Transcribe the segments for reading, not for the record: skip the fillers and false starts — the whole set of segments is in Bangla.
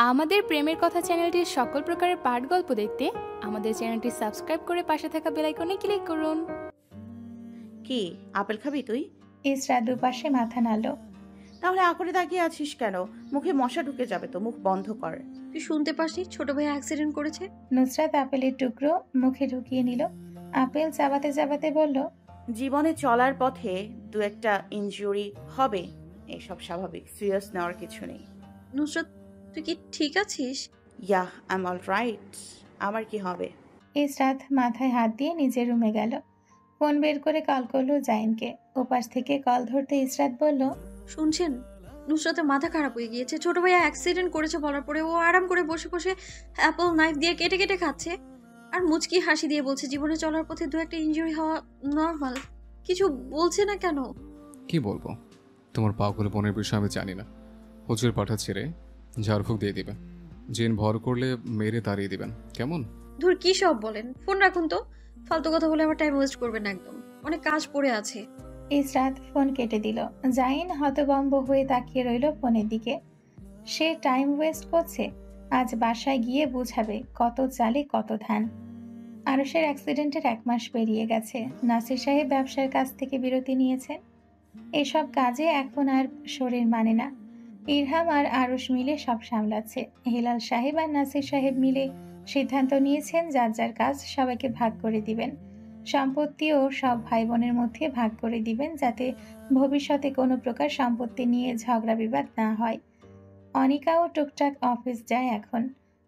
আমাদের প্রেমের কথা চ্যানেলটির সকল প্রকারের পাঠ গল্প দেখতে আমাদের চ্যানেলটি সাবস্ক্রাইব করে পাশে থাকা বেল আইকনে ক্লিক করুন। কি আপেল খাবি তুই? ইসরা দুপাশে মাথা নাড়ল। তাহলে আকরে তাকিয়ে আছিস কেন? মুখে মশা ঢুকে যাবে তো, মুখ বন্ধ কর। তুই শুনতে পাসনি ছোট ভাই অ্যাক্সিডেন্ট করেছে? নুসরাত আপেলের টুকরো মুখে ঢুকিয়ে নিল। আপেল চাবাতে চাবাতে বলল, জীবনে চলার পথে দু একটা ইনজুরি হবে, এসব স্বাভাবিক, সিরিয়াস নেওয়ার কিছু নেই। নুসরাত, তুই কি ঠিক আছিস? ইয়া, আই এম অল রাইট। আমার কি হবে? ইসরাত মাথায় হাত দিয়ে নিজের রুমে গেল। ফোন বের করে কল করলো জাইনকে। ওপাশ থেকে কল ধরতে ইসরাত বলল, শুনছেন, নুসরাতের মাথা খারাপ হয়ে গিয়েছে। ছোট ভাইয়া অ্যাক্সিডেন্ট করেছে বলার পরে ও আরাম করে বসে বসে অ্যাপল নাইফ দিয়ে কেটে কেটে খাচ্ছে আর মুচকি হাসি দিয়ে বলছে জীবনে চলার পথে দু একটা ইনজুরি হওয়া নর্মাল। কিছু বলছে না কেন? কি বলবো, তোমার পাগল বোনের বিষয়ে আমি জানি না। হুজুর পাঠা ছেড়ে ঝাড়ফুঁক দিয়ে দিবে, জিন ভর করলে মেরে তাড়িয়ে দিবেন, কেমন? ধুর, কি সব বলেন, ফোন রাখুন তো। ফালতু কথা বলে আমার টাইম ওয়েস্ট করবেন না, একদম অনেক কাজ পড়ে আছে। ইসরাত ফোন কেটে দিল। জাইন হতভম্ব হয়ে তাকিয়ে রইল ফোনের দিকে। সে টাইম ওয়েস্ট করছে? আজ বাসায় গিয়ে বুঝাবে কত চালে কত ধান। আরশের অ্যাক্সিডেন্টের 1 মাস পেরিয়ে গেছে। নাসির সাহেব ব্যবসার কাছ থেকে বিরতি নিয়েছেন। এসব কাজে এখন আর শরীর মানে না। ইরহাম আর আরশ মিলে সব সামলাচ্ছে। হেলাল সাহেব আর নাসির সাহেব মিলে সিদ্ধান্ত নিয়েছেন যার যার কাজ সবাইকে ভাগ করে দিবেন। সম্পত্তিও সব ভাই বোনের মধ্যে ভাগ করে দিবেন, যাতে ভবিষ্যতে কোনো প্রকার সম্পত্তি নিয়ে ঝগড়া বিবাদ না হয়। অনিকাও টুকটাক অফিস যায় এখন।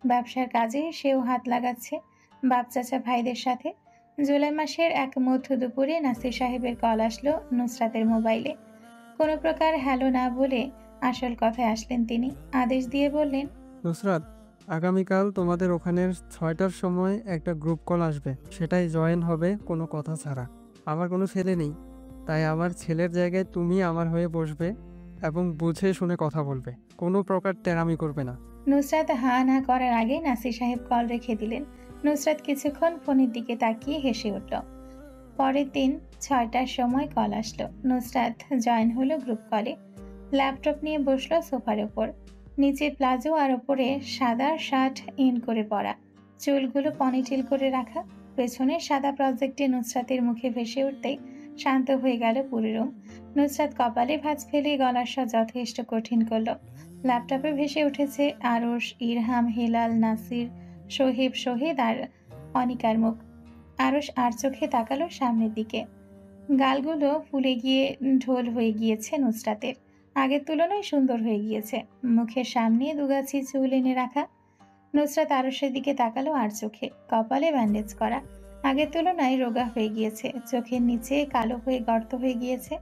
ব্যবসার কাজে সেও হাত লাগাচ্ছে বাপ চাচা ভাইদের সাথে। জুলাই মাসের এক মধ্য দুপুরে নাসির সাহেবের কল আসলো নুসরাতের মোবাইলে। কোনো প্রকার হ্যালো না বলে আসল কথায় আসলেন তিনি। আদেশ দিয়ে বললেন, নুসরাত, আগামীকাল তোমাদের ওখানের 6টার সময় একটা গ্রুপ কল আসবে, সেটাই জয়েন হবে কোনো কথা ছাড়া। আমার কোনো ছেলে নেই, তাই আমার ছেলের জায়গায় তুমি আমার হয়ে বসবে এবং বুঝে শুনে কথা বলবে, কোনো প্রকার তেরামি করবে না। নুসরাত হা না করার আগে নাসির সাহেব কল রেখে দিলেন। নুসরাত কিছুক্ষণ ফোনের দিকে তাকিয়ে হেসে উঠল। পরের দিন 6টার সময় কল আসলো। নুসরাত জয়েন হলো গ্রুপ কলে। ল্যাপটপ নিয়ে বসলো সোফার উপর। নিচে প্লাজো আর ওপরে সাদা শার্ট ইন করে পরা, চুলগুলো পনিটেল করে রাখা। পেছনে সাদা প্রজেক্টে নুসরাতের মুখে ভেসে উঠতেই শান্ত হয়ে গেল পুরো রুম। নুসরাত কপালে ভাঁজ ফেলে গলার স্বর যথেষ্ট কঠিন করলো। ল্যাপটপে ভেসে উঠেছে আরশ, ইরহাম, হেলাল, নাসির, শহীদ আর অনিকার মুখ। আরশ আর চোখে তাকালো সামনের দিকে। গালগুলো ফুলে গিয়ে ঢোল হয়ে গিয়েছে নুসরাতের। আগের তুলনায় সুন্দর হয়ে গিয়েছে। মুখের সামনে দুগাছি চুল এনে রাখা। নুসরাত আরশের দিকে তাকালো আর চোখে। কপালে ব্যান্ডেজ করা, আগের তুলনায় রোগা হয়ে গিয়েছে। চোখের নিচে কালো হয়ে গর্ত হয়ে গিয়েছে।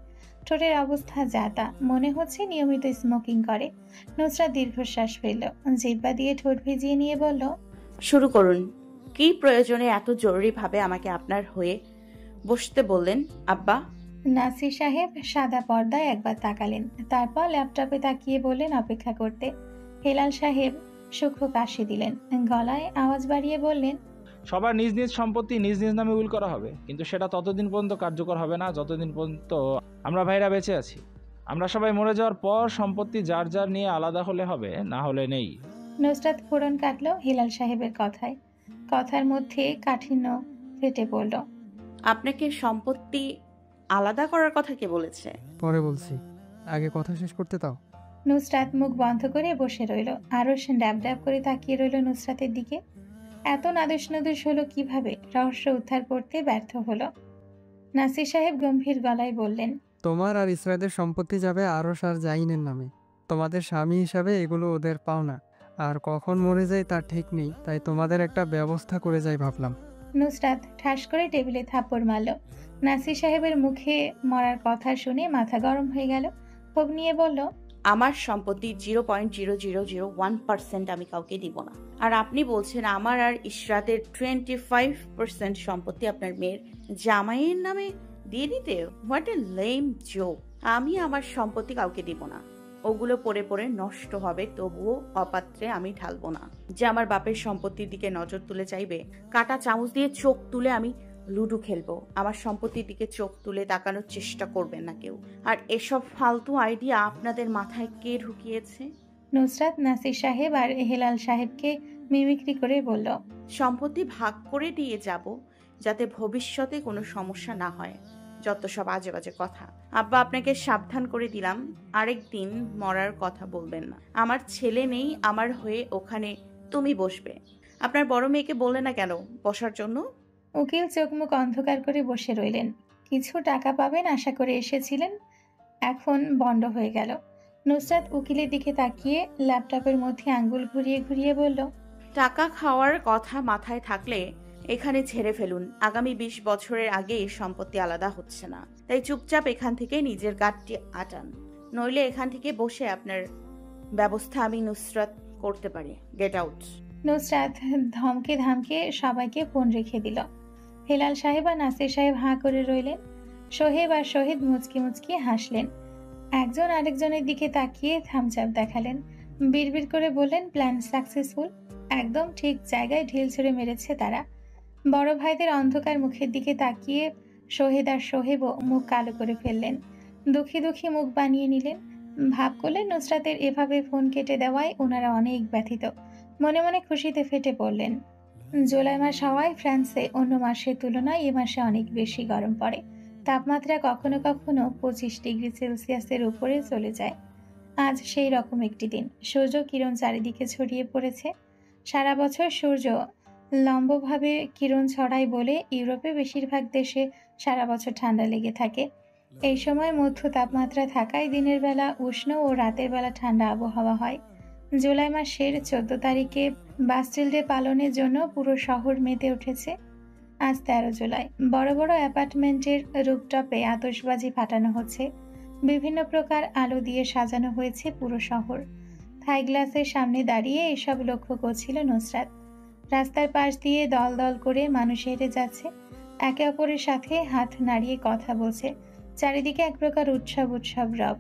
ঠোঁটের অবস্থা যাতা, মনে হচ্ছে নিয়মিত স্মোকিং করে। নুসরাত দীর্ঘশ্বাস ফেলল, জিহ্বা দিয়ে ঠোঁট ভিজিয়ে নিয়ে বলল, শুরু করুন। কি প্রয়োজনে এত জরুরিভাবে আমাকে আপনার হয়ে বসতে বললেন আব্বা? নাসির সাহেব সাদা পর্দায় একবার তাকালেন, তারপর ল্যাপটপে তাকিয়ে বললেন অপেক্ষা করতে। হেলাল সাহেব সূক্ষ্ম কাশি দিলেন, গলায় আওয়াজ বাড়িয়ে বললেন, সবার নিজ নিজ সম্পত্তি নিজ নিজ নামে উইল করা হবে, কিন্তু সেটা ততদিন পর্যন্ত কার্যকর হবে না যতদিন পর্যন্ত আমরা ভাইরা বেঁচে আছি। আমরা সবাই মরে যাওয়ার পর সম্পত্তি যার যার নিয়ে আলাদা হলে হবে, না হলে নেই। নুসরাত ফোড়ন কাটল হেলাল সাহেবের কথায়। কথার মধ্যে কাঠিন্য ফেটে পড়ল। আপনাকে সম্পত্তি আলাদা করার কথা কে বলেছে? পরে বলছি, আগে কথা শেষ করতে দাও। নুসরাত মুখ বন্ধ করে বসে রইল। আরশ ড্যাব ড্যাব করে তাকিয়ে রইল নুসরাতের দিকে। এত নাদুস নাদুস হলো কিভাবে? রহস্য উদ্ধার করতে ব্যর্থ হলো। নাসির সাহেব গম্ভীর গলায় বললেন, তোমার আর ইসরায়েলের সম্পত্তি যাবে আরশ আর জাইনের নামে। তোমাদের স্বামী হিসাবে এগুলো ওদের পাওনা, আর কখন মরে যায় তার ঠিক নেই, তাই তোমাদের একটা ব্যবস্থা করে যাই ভাবলাম। নুসরাত ঠাস করে টেবিলে থাপ্পড় মারল। নাসির সাহেবের মুখে মরার কথা শুনে মাথা গরম হয়ে গেল। ক্ষোভ নিয়ে বলল, আমার সম্পত্তি 0.0001% আমি কাউকে দিব না। আর আপনি বলছেন আমার আর ইশরাতের 25% সম্পত্তি আপনার মেয়ের জামাইয়ের নামে দিয়ে দিতে? What a lame joke. আমি আমার সম্পত্তি কাউকে দিব না। ওগুলো পড়ে পড়ে নষ্ট হবে, তবুও অপাত্রে আমি ঢালবো না। যে আমার বাপের সম্পত্তির দিকে নজর তুলে চাইবে, কাটা চামচ দিয়ে চোখ তুলে আমি লুডো খেলবো। আমার সম্পত্তির দিকে চোখ তুলে তাকানোর চেষ্টা করবেন না কেউ। আর এসব ফালতু আইডিয়া আপনাদের মাথায় কে ঢুকিয়েছে? নুসরাত নাসির সাহেব আর হেলাল সাহেবকে মিমিক্রি করে বলল, সম্পত্তি ভাগ করে দিয়ে যাব, যাতে ভবিষ্যতে কোনো সমস্যা না হয়। যত সব আজে বাজে কথা। আব্বা, আপনাকে সাবধান করে দিলাম, আরেকদিন মরার কথা বলবেন না। আমার ছেলে নেই, আমার হয়ে ওখানে তুমি বসবে। আপনার বড় মেয়েকে বললে না কেন বসার জন্য? উকিল চোখ মুখ অন্ধকার করে বসে রইলেন। কিছু টাকা পাবেন আশা করে এসেছিলেন, এখন বন্ধ হয়ে গেল। নুসরাত উকিলের দিকে তাকিয়ে ল্যাপটপের মধ্যে আঙ্গুল ঘুরিয়ে ঘুরিয়ে বলল, টাকা খাওয়ার কথা মাথায় থাকলে এখানে ছেড়ে ফেলুন। আগামী 20 বছরের আগে এই সম্পত্তি আলাদা হচ্ছে না, তাই চুপচাপ এখান থেকে নিজের গাঁটটি আটান, নইলে এখান থেকে বসে আপনার ব্যবস্থা আমি নুসরাত করতে পারি। Get out. নুসরাত ধমকে ধামকে সবাইকে ফোন রেখে দিল। হেলাল সাহেব আর নাসির সাহেব হাঁ করে রইলেন। সোহেব আর শহীদ মুচকি মুচকি হাসলেন। একজন আরেকজনের দিকে তাকিয়ে থামচাপ দেখালেন। বিড়বিড় করে বললেন, প্ল্যান সাকসেসফুল। একদম ঠিক জায়গায় ঢিল ছুঁড়ে মেরেছে তারা। বড় ভাইদের অন্ধকার মুখের দিকে তাকিয়ে শহীদ আর সোহেবও মুখ কালো করে ফেললেন। দুঃখী দুঃখী মুখ বানিয়ে নিলেন। ভাব করলেন নুসরাতের এভাবে ফোন কেটে দেওয়ায় ওনারা অনেক ব্যথিত। মনে মনে খুশিতে ফেটে পড়লেন। জুলাই মাস হওয়ায় ফ্রান্সে অন্য মাসের তুলনায় এ মাসে অনেক বেশি গরম পড়ে। তাপমাত্রা কখনো কখনো 25 ডিগ্রি সেলসিয়াসের উপরে চলে যায়। আজ সেই রকম একটি দিন। সূর্য কিরণ চারিদিকে ছড়িয়ে পড়েছে। সারা বছর সূর্য লম্বভাবে কিরণ ছড়ায় বলে ইউরোপে বেশিরভাগ দেশে সারা বছর ঠান্ডা লেগে থাকে। এই সময় মধ্য তাপমাত্রা থাকায় দিনের বেলা উষ্ণ ও রাতের বেলা ঠান্ডা আবহাওয়া হয়। জুলাই মাসের 14 তারিখে বাস্টিল ডে পালনের জন্য পুরো শহর মেতে উঠেছে। আজ 13 জুলাই। বড় বড় অ্যাপার্টমেন্টের রুফটপে আতশবাজি ফাটানো হচ্ছে। বিভিন্ন প্রকার আলো দিয়ে সাজানো হয়েছে পুরো শহর। থাই গ্লাসের সামনে দাঁড়িয়ে এসব লক্ষ্য করছিল নুসরাত। রাস্তার পাশ দিয়ে দল দল করে মানুষ হেঁটে যাচ্ছে, একে অপরের সাথে হাত নাড়িয়ে কথা বলছে। চারিদিকে এক প্রকার উৎসব উৎসব রব।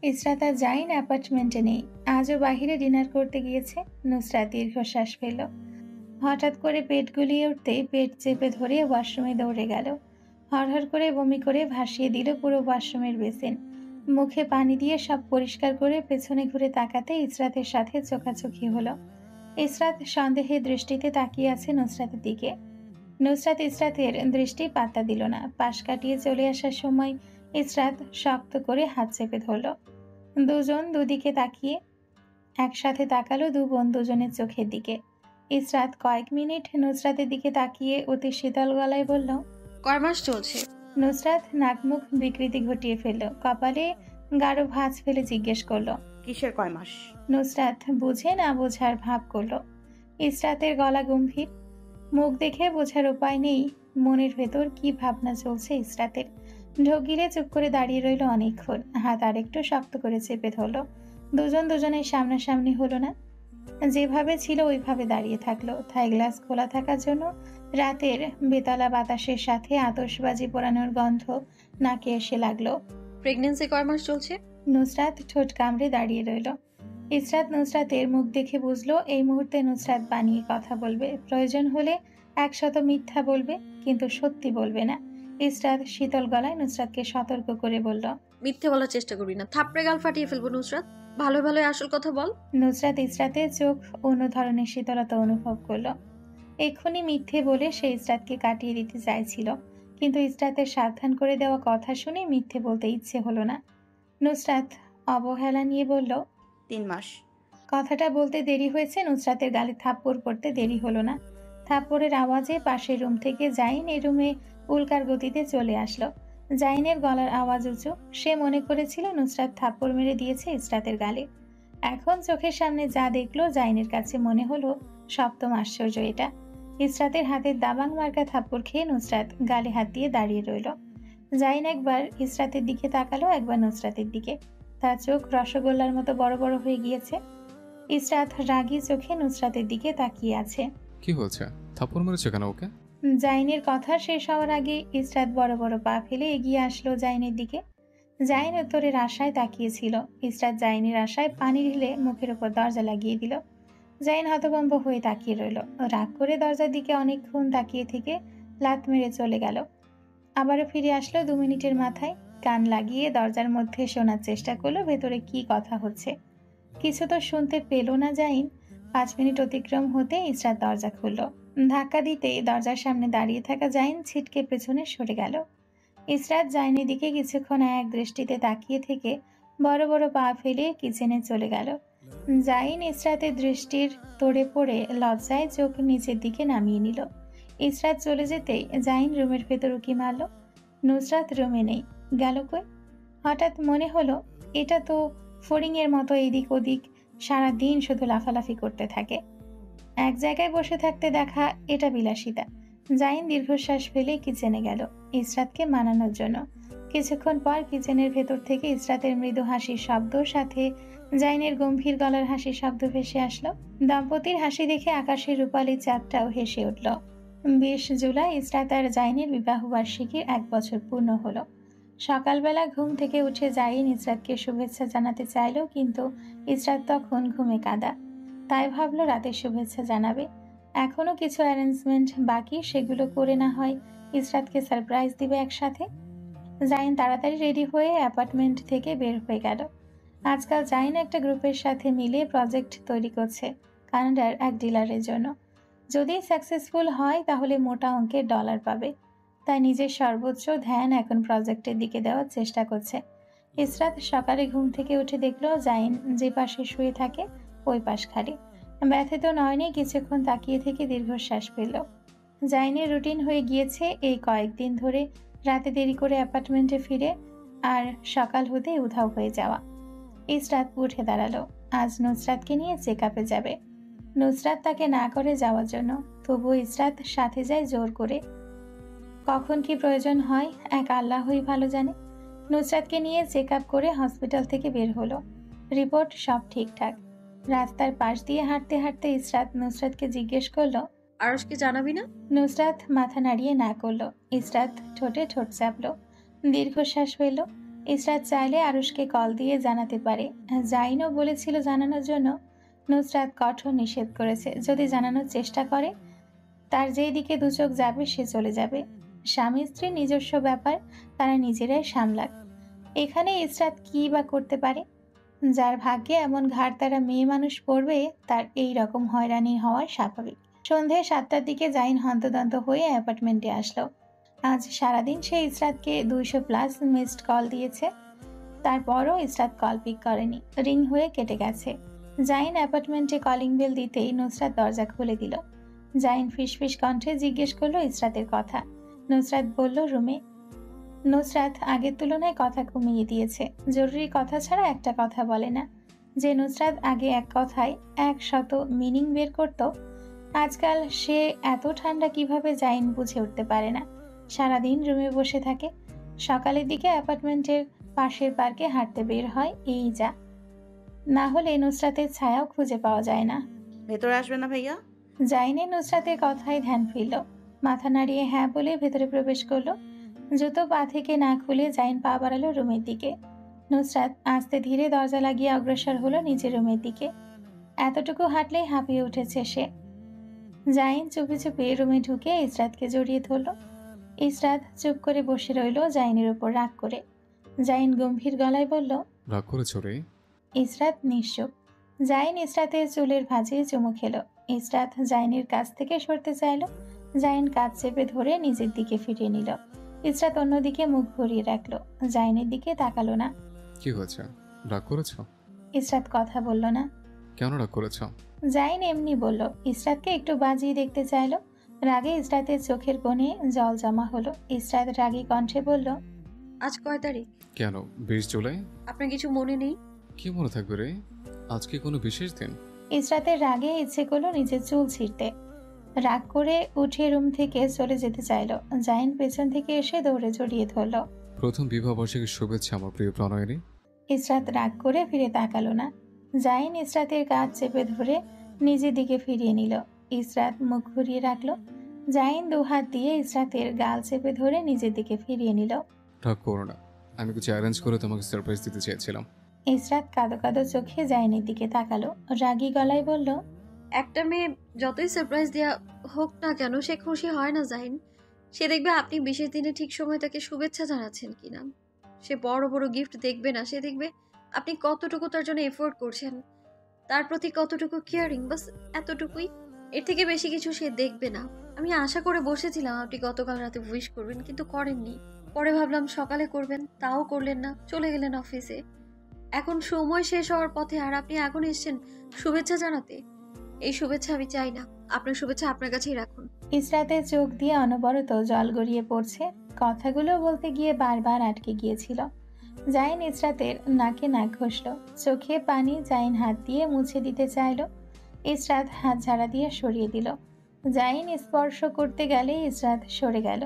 ইসরাত আর জাইন অ্যাপার্টমেন্টে নেই। আজও বাহিরে ডিনার করতে গিয়েছে। নুসরাত দীর্ঘশ্বাস ফেলল। হঠাৎ করে পেট গুলিয়ে উঠতে পেট চেপে ধরে ওয়াশরুমে দৌড়ে গেল। হড়হড় করে বমি করে ভাসিয়ে দিল পুরো ওয়াশরুমের বেসিন। মুখে পানি দিয়ে সব পরিষ্কার করে পেছনে ঘুরে তাকাতে ইসরাতের সাথে চোখাচোখি হলো। ইসরাত সন্দেহের দৃষ্টিতে তাকিয়ে আছে নুসরাতের দিকে। নুসরাত ইসরাতের দৃষ্টি পাত্তা দিল না। পাশ কাটিয়ে চলে আসার সময় ইসরাত শক্ত করে হাত চেপে ধরল। দুজন দুদিকে তাকিয়ে একসাথে তাকালো দু বোন দুজনের চোখের দিকে। ইসরাত কয়েক মিনিট নুসরাতের দিকে তাকিয়ে অতি শীতল গলায় বলল, কয় মাস চলছে? নুসরাত নাকমুখ বিকৃতি ঘটিয়ে ফেলল। কপালে গাঢ় ভাঁজ ফেলে জিজ্ঞেস করলো, কিসের কয় মাস? নুসরাত বুঝে না বোঝার ভাব করলো। ইসরাতের গলা গম্ভীর। মুখ দেখে বোঝার উপায় নেই মনের ভেতর কি ভাবনা চলছে ইসরাতের। ঢোক গিলে চুপ করে দাঁড়িয়ে রইল অনেকক্ষণ। হাত আরেকটু শক্ত করে চেপে ধরলো। দুজন দুজনের সামনাসামনি হলো না, যেভাবে ছিল ওইভাবে দাঁড়িয়ে থাকলো। থাই গ্লাস খোলা থাকার জন্য রাতের বেতালা বাতাসের সাথে আতশবাজি পোড়ানোর গন্ধ নাকে এসে লাগলো। প্রেগনেন্সি কয় মাস চলছে? নুসরাত ঠোঁট কামড়ে দাঁড়িয়ে রইল। ইসরাত নুসরাতের মুখ দেখে বুঝলো এই মুহূর্তে নুসরাত বানিয়ে কথা বলবে। প্রয়োজন হলে 100 মিথ্যা বলবে, কিন্তু সত্যি বলবে না। ইসরাত শীতল গলায় নুসরাতকে সতর্ক করে বলল, মিথ্যে বলার চেষ্টা করবি না, থাপড়ে গাল ফাটিয়ে ফেলবো। নুসরাত, ভালো ভালো আসল কথা বল। নুসরাত ইসরাতের চোখ অন্য ধরনের শীতলতা অনুভব করলো। এক্ষুনি মিথ্যে বলে সে ইসরাতকে কাটিয়ে দিতে চাইছিল, কিন্তু ইসরাতের সাবধান করে দেওয়া কথা শুনে মিথ্যে বলতে ইচ্ছে হলো না। নুসরাত অবহেলা নিয়ে বলল, 3 মাস। কথাটা বলতে দেরি হয়েছে। নুসরাতের গালে থাপ্পড় পড়তে দেরি হলো না। থাপ্পড়ের আওয়াজে পাশের রুম থেকে জাইন এই রুমে উল্কার গতিতে চলে আসলো। জাইনের গলার আওয়াজ উঁচু। সে মনে করেছিল নুসরাত থাপ্পড় মেরে দিয়েছে ইসরাতের গালে। এখন চোখের সামনে যা দেখলো জাইনের কাছে মনে হলো সপ্তম আশ্চর্য এটা। ইসরাতের হাতের দাবাং মার্কা থাপ্পড় খেয়ে নুসরাত গালে হাত দিয়ে দাঁড়িয়ে রইল। জাইন একবার ইসরাতের দিকে তাকালো, একবার নুসরাতের দিকে। তার চোখ রসগোল্লার মতো বড় বড় হয়ে গিয়েছে। ইসরাত রাগী চোখে নুসরাতের দিকে তাকিয়ে আছে। কি হয়েছে? থাপ্পড় মেরেছে কেন ওকে? জাইনের কথা শেষ হওয়ার আগে ইসরাত বড় বড় পা ফেলে এগিয়ে আসলো জাইনের দিকে। জাইন উত্তরের আশায় তাকিয়েছিল। ইসরাত জাইনের আশায় পানি ঢেলে মুখের উপর দরজা লাগিয়ে দিল। জাইন হতভম্ব হয়ে তাকিয়ে রইল। রাগ করে দরজার দিকে অনেকক্ষণ তাকিয়ে থেকে লাত মেরে চলে গেল। আবারও ফিরে আসলো 2 মিনিটের মাথায়। কান লাগিয়ে দরজার মধ্যে শোনার চেষ্টা করলো ভেতরে কি কথা হচ্ছে। কিছু তো শুনতে পেল না জাইন। 5 মিনিট অতিক্রম হতে ইসরাত দরজা খুলল। ধাক্কা দিতে দরজার সামনে দাঁড়িয়ে থাকা জাইন ছিটকে পেছনে সরে গেল। ইসরাত জাইনের দিকে কিছুক্ষণ এক দৃষ্টিতে তাকিয়ে থেকে বড় বড় পা ফেলে কিচেনে চলে গেল। জাইন ইসরাতের দৃষ্টির তোড়ে পড়ে লজ্জায় চোখ নিচের দিকে নামিয়ে নিল। ইসরাত চলে যেতেই জাইন রুমের ভেতর উকি মারল। নুসরাত রুমে নেই, গেল কই? হঠাৎ মনে হলো এটা তো ফড়িংয়ের মতো এদিক ওদিক সারা দিন শুধু লাফালাফি করতে থাকে। এক জায়গায় বসে থাকতে দেখা এটা বিলাসিতা। জাইন দীর্ঘশ্বাস ফেলে কিচেনে গেল ইসরাতকে মানানোর জন্য। কিছুক্ষণ পর কিচেনের ভেতর থেকে ইসরাতের মৃদু হাসির শব্দ সাথে জাইনের গম্ভীর গলার হাসির শব্দ ভেসে আসলো। দম্পতির হাসি দেখে আকাশের রূপালী চাঁদটাও হেসে উঠল। 20 জুলাই ইসরাত আর জাইনের বিবাহ বার্ষিকীর 1 বছর পূর্ণ হলো। সকালবেলা ঘুম থেকে উঠে জাইন ইসরাতকে শুভেচ্ছা জানাতে চাইল, কিন্তু ইসরাত তখন ঘুমে কাঁদা। তাই ভাবলো রাতে শুভেচ্ছা জানাবে। এখনো কিছু অ্যারেঞ্জমেন্ট বাকি, সেগুলো করে না হয় ইসরাতকে সারপ্রাইজ দিবে একসাথে। জাইন তাড়াতাড়ি রেডি হয়ে অ্যাপার্টমেন্ট থেকে বের হয়ে গেল। আজকাল জাইন একটা গ্রুপের সাথে মিলে প্রজেক্ট তৈরি করছে কানাডার এক ডিলারের জন্য। যদি সাকসেসফুল হয় তাহলে মোটা অঙ্কের ডলার পাবে। তাই নিজের সর্বোচ্চ ধ্যান এখন প্রজেক্টের দিকে দেওয়ার চেষ্টা করছে। ইসরাত সকালে ঘুম থেকে উঠে দেখলো জাইন যে পাশে শুয়ে থাকে ওই পাশ খালি। ব্যথিত নয়নে কিছুক্ষণ তাকিয়ে থেকে দীর্ঘশ্বাস ফেলল। জাইনের রুটিন হয়ে গিয়েছে এই কয়েকদিন ধরে রাতে দেরি করে অ্যাপার্টমেন্টে ফিরে আর সকাল হতেই উধাও হয়ে যাওয়া। ইসরাত উঠে দাঁড়ালো। আজ নুসরাতকে নিয়ে চেক আপে যাবে। নুসরাত তাকে না করে যাওয়ার জন্য, তবুও ইসরাত সাথে যায় জোর করে। কখন কি প্রয়োজন হয় এক আল্লাহই ভালো জানে। নুসরাতকে নিয়ে চেক আপ করে হসপিটাল থেকে বের হলো। রিপোর্ট সব ঠিকঠাক। রাস্তার পাশ দিয়ে হাঁটতে হাঁটতে ইসরাত নুসরাতকে জিজ্ঞেস করলো, আরশকে জানাবি না? নুসরাত মাথা নাড়িয়ে না করলো। ইসরাত ঠোঁটে ঠোঁট চাপলো, দীর্ঘশ্বাস ফেলল। ইসরাত চাইলে আরুষকে কল দিয়ে জানাতে পারে। জাইনও বলেছিল জানানোর জন্য। নুসরাত কঠোর নিষেধ করেছে, যদি জানানোর চেষ্টা করে তার যেই দিকে দুচোখ যাবে সে চলে যাবে। স্বামী স্ত্রীর নিজস্ব ব্যাপার, তারা নিজেরাই সামলাক। এখানে ইসরাত কি বা করতে পারে? যার ভাগ্যে এমন ঘাড় তারা মেয়ে মানুষ পড়বে তার এই রকম হয়রানি হওয়া স্বাভাবিক। সন্ধে 7টার দিকে জাইন হন্তদন্ত হয়ে অ্যাপার্টমেন্টে আসলো। আজ সারাদিন সে ইসরাতকে 200+ মিসড কল দিয়েছে, তারপরও ইসরাত কল পিক করেনি, রিং হয়ে কেটে গেছে। জাইন অ্যাপার্টমেন্টে কলিং বেল দিতেই নুসরাত দরজা খুলে দিল। জাইন ফিসফিস কণ্ঠে জিজ্ঞেস করলো ইসরাতের কথা। নুসরাত বলল রুমে। নুসরাত আগের তুলনায় কথা কমিয়ে দিয়েছে। জরুরি কথা ছাড়া একটা কথা বলে না। যে নুসরাত আগে এক কথায় 100 মিনিং বের করত, আজকাল সে এত ঠান্ডা কিভাবে জাইন বুঝে উঠতে পারে না। সারাদিন রুমে বসে থাকে। সকালের দিকে অ্যাপার্টমেন্টের পাশের পার্কে হাঁটতে বের হয়, এই যা। না হলে নুসরাতের ছায়াও খুঁজে পাওয়া যায় না। ভেতরে আসবে না ভাইয়া? জাইনের নুসরাতের কথায় ধ্যান ফিরল। মাথা নাড়িয়ে হ্যাঁ বলে ভেতরে প্রবেশ করলো। জুতো পা থেকে না খুলে জাইন পা বাড়ালো রুমের দিকে। নুসরাত আস্তে ধীরে দরজা লাগিয়ে অগ্রসর হলো নিজের রুমের দিকে। এতটুকু হাঁটলেই হাঁপিয়ে উঠেছে সে। জাইন চুপি চুপি রুমে ঢুকে ইসরাতকে জড়িয়ে ধরল। ইসরাত চুপ করে বসে রইল জাইনের উপর রাগ করে। জাইন গম্ভীর গলায় বলল, রাগ করেছো রে? ইসরাত নিশ্চুপ। জাইন ইসরাতের চুলের ভাঁজে চুমু খেলো। ইসরাত জাইনের কাছ থেকে সরতে চাইল। জাইন কাঁধ চেপে ধরে নিজের দিকে ফিরিয়ে নিল। ইসরাত অন্যদিকে মুখ ঘুরিয়ে রাখলো, জাইনের দিকে তাকালো না। কি হয়েছে, রাগ করেছো? ইসরাত কথা বলল না। কেন রাগ করেছো? জাইন এমনি বলল। ইসরাতকে একটু বাজিয়ে দেখতে চাইলো। রাগে ইসরাতের চোখের কোণে জল জমা হলো। ইসরাত রাগী কণ্ঠে বলল, আজ কয় তারিখ? কেন 20 জুলাই? আপনার কিছু মনে নেই? কি মনে থাকবে রে, আজকে কোনো বিশেষ দিন? ইসরাতের রাগে ইচ্ছে করলো নিজের চুল ছিঁড়তে। রাগ করে উঠে রুম থেকে চলে যেতে চাইলো। জাইন পেছন থেকে এসে দৌড়ে জড়িয়ে ধরলো। প্রথম বিবাহ বার্ষিকীর শুভেচ্ছা আমার প্রিয় প্রণয়িনী। ইসরাত রাগ করে ফিরে তাকালো না। জাইন ইসরাতের কাঁধ চেপে ধরে নিজের দিকে ফিরিয়ে নিল। ইসরাত মুখ ঘুরিয়ে রাখলো। জাইন 2 হাত দিয়ে ইসরাতের গাল চেপে ধরে নিজের দিকে ফিরিয়ে নিল। রাগ করো না, আমি কিছু অ্যারেঞ্জ করে তোমাকে সারপ্রাইজ দিতে চেয়েছিলাম। ইসরাত কাঁদো কাঁদো চোখে জাইনের দিকে তাকালো, রাগী গলায় বলল, একটা মেয়ে যতই সারপ্রাইজ দেওয়া হোক না কেন সে খুশি হয় না জাইন। সে দেখবে আপনি বিশেষ দিনে ঠিক সময় তাকে শুভেচ্ছা জানাচ্ছেন কিনা। সে বড় বড় গিফট দেখবে না, সে দেখবে আপনি কতটুকু তার জন্য এফোর্ট করছেন। তার প্রতি কতটুকু কেয়ারিং, বাস এতটুকুই। এর থেকে বেশি কিছু সে দেখবে না। আমি আশা করে বসেছিলাম আপনি গতকাল রাতে উইশ করবেন, কিন্তু করেননি। পরে ভাবলাম সকালে করবেন, তাও করলেন না, চলে গেলেন অফিসে। এখন সময় শেষ হওয়ার পথে আর আপনি এখন এসেছেন শুভেচ্ছা জানাতে। এই শুভেচ্ছা আমি চাই না, আপনার শুভেচ্ছা আপনার কাছেই রাখুন। ইসরাতের চোখ দিয়ে অনবরত জল গড়িয়ে পড়ছে। কথাগুলো বলতে গিয়ে বারবার আটকে গিয়েছিল। জাইন ইসরাতের নাকে নাক ঘষল, চোখে পানি। জাইন হাত দিয়ে মুছে দিতে চাইল। ইসরাত হাত ঝাড়া দিয়ে সরিয়ে দিল। জাইন স্পর্শ করতে গেলে ইসরাত সরে গেল।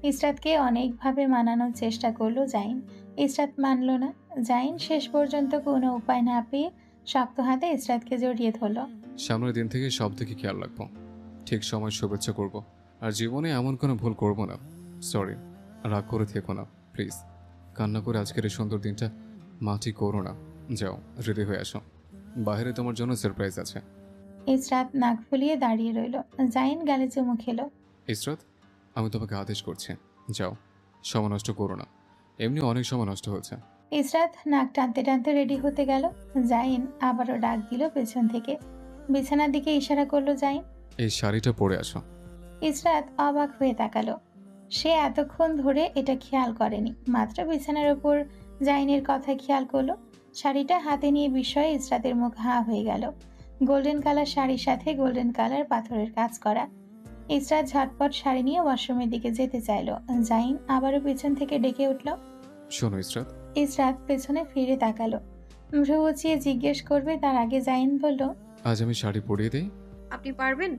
ইসরাতকে অনেকভাবে মানানোর চেষ্টা করলো জাইন। ইসরাত মানল না। জাইন শেষ পর্যন্ত কোনো উপায় না পেয়ে শক্ত হাতে ইসরাতকে জড়িয়ে ধরল। সামনের দিন থেকে সব দিকে খেয়াল রাখবো, ঠিক সময় শুভেচ্ছা করব, আর জীবনে এমন কোনো ভুল করব না। সরি, রাগ করে থেকো না প্লিজ। কান্না করে আজকের এই সুন্দর দিনটা মাটি করো না। যাও, রেডি হয়ে আসো, বাইরে তোমার জন্য সারপ্রাইজ আছে। ইসরাত নাক ফুলিয়ে দাঁড়িয়ে রইল। জাইন গালে চুমু খেলো। ইসরাত, আমি তোমাকে আদেশ করছি, যাও, সময় নষ্ট করো না। এমনি অনেক সময় নষ্ট হচ্ছে। ইসরাত নাক টানতে টানতে রেডি হতে গেল। জাইন আবারও ডাক দিল পেছন থেকে। বিছানার দিকে ইশারা করলো জাইন। এই শাড়িটা পরে আসো। ইসরাত অবাক হয়ে তাকালো। সে এতক্ষণ ধরে এটা খেয়াল করেনি, মাত্র বিছানার ওপর জাইনের কথা খেয়াল করলো। শাড়িটা হাতে নিয়ে বিস্ময়ে ইসরাতের মুখ হা হয়ে গেল। গোল্ডেন কালার শাড়ির সাথে গোল্ডেন কালার পাথরের কাজ করা। ইসরাত ঝটপট শাড়ি নিয়ে ওয়াশরুমের দিকে যেতে চাইলো। জাইন আবারও পেছন থেকে ডেকে উঠল। শোনো ইসরাত। ইসরাত পেছনে ফিরে তাকালো। ভ্রু উঁচিয়ে জিজ্ঞেস করবে তার আগে জাইন বলল, আজ আমি শাড়ি পরিয়ে দিই? আপনি পারবেন?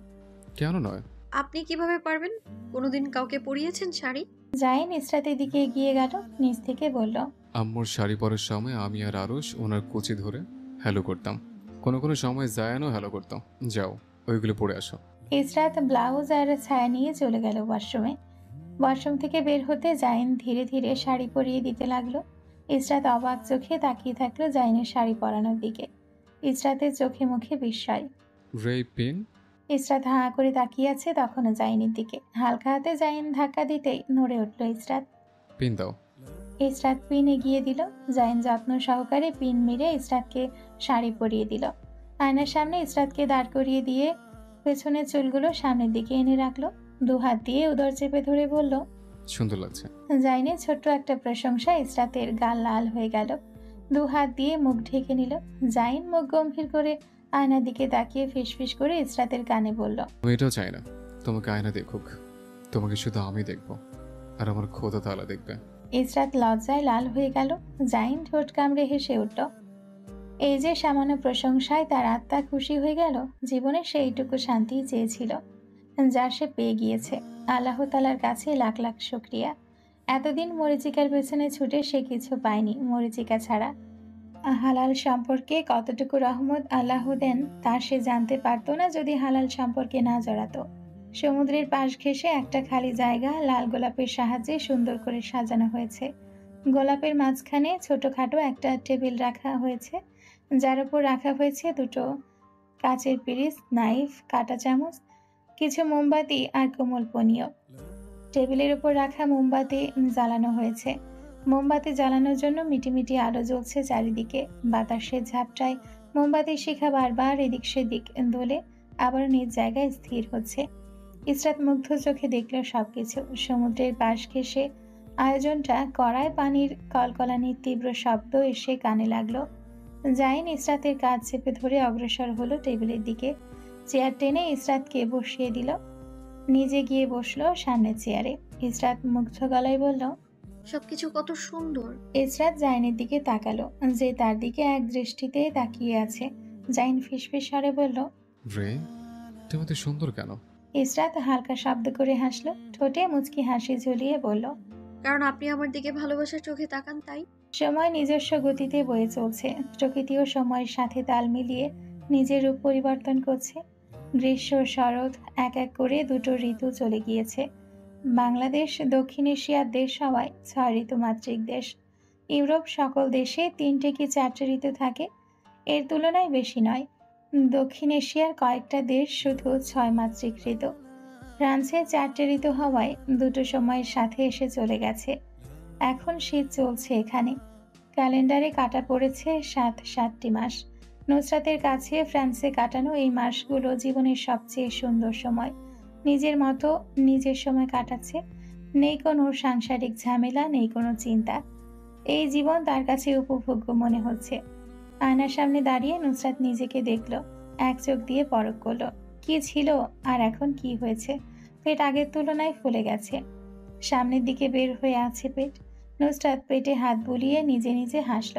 কেন নয়? আপনি কিভাবে পারবেন? কোনোদিন কাউকে পরিয়েছেন শাড়ি? জাইন ইসরাতের দিকে এগিয়ে গেল, নিচ থেকে বলল, আম্মুর শাড়ি পরার সময় আমি আর আরুষ ওনার কুচি ধরে হ্যালো করতাম। কোনো কোনো সময় জায়ানও হ্যালো করতাম। যাও, ওইগুলো পরে আসো। ইসরাত ব্লাউজ আর ছায়া নিয়ে চলে গেল ওয়াশরুমে। ওয়াশরুম থেকে বের হতে জাইন ধীরে ধীরে শাড়ি পরিয়ে দিতে লাগলো। ইসরাত অবাক চোখে তাকিয়ে থাকলো জাইনের শাড়ি পরানোর দিকে। ইসরাতের চোখে মুখে বিস্ময়। রে পিন। ইসরাত হাঁ করে তাকিয়ে আছে তখনও জাইনের দিকে। হালকা হাতে জাইন ধাক্কা দিতেই নড়ে উঠল ইসরাত। পিন দাও। ইসরাত পিন এগিয়ে দিল। জাইন যত্ন সহকারে পিন মেরে ইসরাতকে শাড়ি পরিয়ে দিল। আয়নার সামনে ইসরাতকে দাঁড় করিয়ে দিয়ে পেছনের চুলগুলো সামনের দিকে এনে রাখলো। দু হাত দিয়ে উদর চেপে ধরে বলল, সুন্দর লাগছে। জাইনের ছোট্ট একটা প্রশংসা ইসরাতের গাল লাল হয়ে গেল। দু হাত দিয়ে মুখ ঢেকে নিল। জাইন মুখ গম্ভীর করে আয়নার দিকে তাকিয়ে ফিসফিস করে ইসরাতের কানে বলল, আমি এটাও চাই না তোমাকে আয়না দেখুক, তোমাকে শুধু আমি দেখবো, আর আমার খোদা তাআলা দেখবে। ইসরাত লজ্জায় লাল হয়ে গেল। জাইন ঠোঁট কামড়ে হেসে উঠল। এই যে সামান্য প্রশংসায় তার আত্মা খুশি হয়ে গেল। জীবনে সেইটুকু শান্তি চেয়েছিল, যা সে পেয়ে গিয়েছে। আল্লাহ তাআলার কাছে লাখ লাখ শুকরিয়া। এতদিন মরিচিকার পেছনে ছুটে সে কিছু পায়নি মরিচিকা ছাড়া। হালাল সম্পর্কে কতটুকু রহমত আল্লাহ দেন তা সে জানতে পারতো না যদি হালাল সম্পর্কে না জড়াতো। সমুদ্রের পাশ ঘেঁষে একটা খালি জায়গা লাল গোলাপের সাহায্যে সুন্দর করে সাজানো হয়েছে। গোলাপের মাঝখানে ছোটখাটো একটা টেবিল রাখা হয়েছে, যার উপর রাখা হয়েছে দুটো কাচের পিরিচ, নাইফ, কাঁটা চামচ, কিছু মোমবাতি আর কোমল পানীয়। টেবিলের উপর রাখা মোমবাতি জ্বালানো হয়েছে। মোমবাতি জ্বালানোর জন্য মিটিমিটি আলো জ্বলছে চারিদিকে। বাতাসের ঝাপটায় মোমবাতির শিখা বারবার এদিক সেদিক দোলে, আবার নিজ জায়গায় স্থির হচ্ছে। ইসরাত মুগ্ধ চোখে দেখল সবকিছু। সমুদ্রের পাশ ঘেঁষে আয়োজনটা কড়ায় পানির কলকলানির তীব্র শব্দ এসে কানে লাগলো। জাইন ইসরাতের কাজ চেপে ধরে অগ্রসর হলো টেবিলের দিকে। চেয়ার টেনে ইসরাতকে বসিয়ে দিল। নিজে গিয়ে বসলো সামনের চেয়ারে। ইসরাত মুগ্ধ গলায় বলল, সবকিছু কত সুন্দর। ইসরাত জাইনের দিকে তাকালো, যে তার দিকে এক দৃষ্টিতে তাকিয়ে আছে। জাইন ফিসফিস স্বরে বলল, রে, তুমি তো সুন্দর কেন? ইসরাত হালকা শব্দ করে হাসলো, ঠোঁটে মুচকি হাসি ঝুলিয়ে বলল, কারণ আপনি আমার দিকে ভালোবাসার চোখে তাকান তাই। সময় নিজস্ব গতিতে বয়ে চলছে। প্রকৃতিও সময়ের সাথে তাল মিলিয়ে নিজের রূপ পরিবর্তন করছে। গ্রীষ্ম, শরৎ এক এক করে দুটো ঋতু চলে গিয়েছে। বাংলাদেশ দক্ষিণ এশিয়ার দেশ হওয়ায় 6 ঋতুমাত্রিক দেশ। ইউরোপ সকল দেশে 3টে কি 4টে ঋতু থাকে, এর তুলনায় বেশি নয়। দক্ষিণ এশিয়ার কয়েকটা দেশ শুধু 6 মাত্রিক ঋতু। ফ্রান্সে 4টে ঋতু হওয়ায় দুটো সময়ের সাথে এসে চলে গেছে। এখন শীত চলছে এখানে। ক্যালেন্ডারে কাটা পড়েছে 7টি মাস। নুসরাতের কাছে ফ্রান্সে কাটানো এই মাসগুলো জীবনের সবচেয়ে সুন্দর সময়। নিজের মতো নিজের সময় কাটাচ্ছে। নেই কোনো সাংসারিক ঝামেলা, নেই কোনো চিন্তা। এই জীবন তার কাছে উপভোগ্য মনে হচ্ছে। আয়নার সামনে দাঁড়িয়ে নুসরাত নিজেকে দেখল, এক চোখ দিয়ে পরখ করলো কি ছিল আর এখন কি হয়েছে। পেট আগের তুলনায় ফুলে গেছে, সামনের দিকে বের হয়ে আছে পেট। নুসরাত পেটে হাত বুলিয়ে নিজে নিজে হাসল।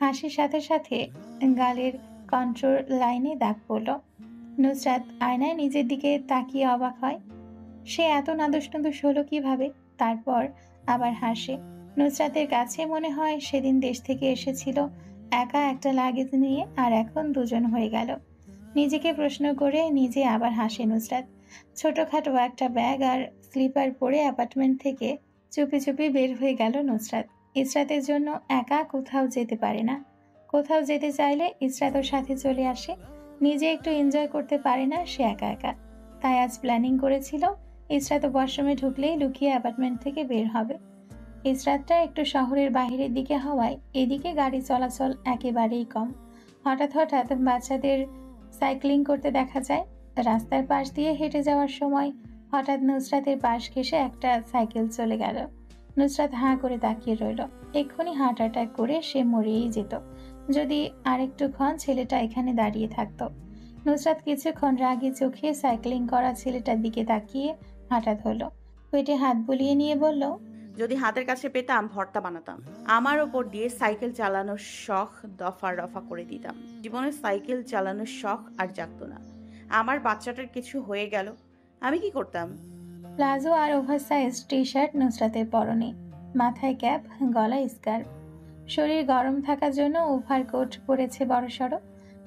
হাসির সাথে সাথে গালের কন্ট্রোল লাইনে দাগ পড়ল। নুসরাত আয়নায় নিজের দিকে তাকিয়ে অবাক হয়। সে এত নাদুস নুদুস হলো কিভাবে? তারপর আবার হাসে। নুসরাতের কাছে মনে হয় সেদিন দেশ থেকে এসেছিল একা একটা লাগেজ নিয়ে, আর এখন দুজন হয়ে গেল। নিজেকে প্রশ্ন করে নিজে আবার হাসে নুসরাত। ছোটখাটো একটা ব্যাগ আর স্লিপার পরে অ্যাপার্টমেন্ট থেকে চুপি চুপি বের হয়ে গেল নুসরাত। ইসরাতের জন্য একা কোথাও যেতে পারে না। কোথাও যেতে চাইলে ইসরাতও সাথে চলে আসে। নিজে একটু এনজয় করতে পারে না সে একা একা। তাই আজ প্ল্যানিং করেছিল ইসরাত ওয়াশরুমে ঢুকলেই লুকিয়ে অ্যাপার্টমেন্ট থেকে বের হবে। ইসরাতটা একটু শহরের বাইরের দিকে হওয়ায় এদিকে গাড়ি চলাচল একেবারেই কম। হঠাৎ হঠাৎ বাচ্চাদের সাইক্লিং করতে দেখা যায়। রাস্তার পাশ দিয়ে হেঁটে যাওয়ার সময় হঠাৎ নুসরাতের পাশ ঘেঁষে একটা সাইকেল চলে গেল। নুসরাত হাঁ করে তাকিয়ে রইল। এক্ষুনি হার্ট অ্যাটাক করে সে মরেই যেত যদি আরেকটুক্ষণ ছেলেটা এখানে দাঁড়িয়ে থাকতো। নুসরাত কিছুক্ষণ রাগে চোখে সাইক্লিং করা ছেলেটার দিকে তাকিয়ে হঠাৎ হলো। পেটে হাত বুলিয়ে নিয়ে বলল, যদি হাতের কাছে পেতাম ভর্তা বানাতাম, আমার ওপর দিয়ে সাইকেল চালানোর শখ দফা রফা করে দিতাম। জীবনে সাইকেল চালানোর শখ আর জাগতো না। আমার বাচ্চাটার কিছু হয়ে গেল, আমি কি করতাম? প্লাজো আর ওভারসাইজ টি শার্ট নুসরাতের পরনে, মাথায় ক্যাপ, গলায় স্কার্ফ। শরীর গরম থাকার জন্য ওভারকোট পরেছে বড়সড়।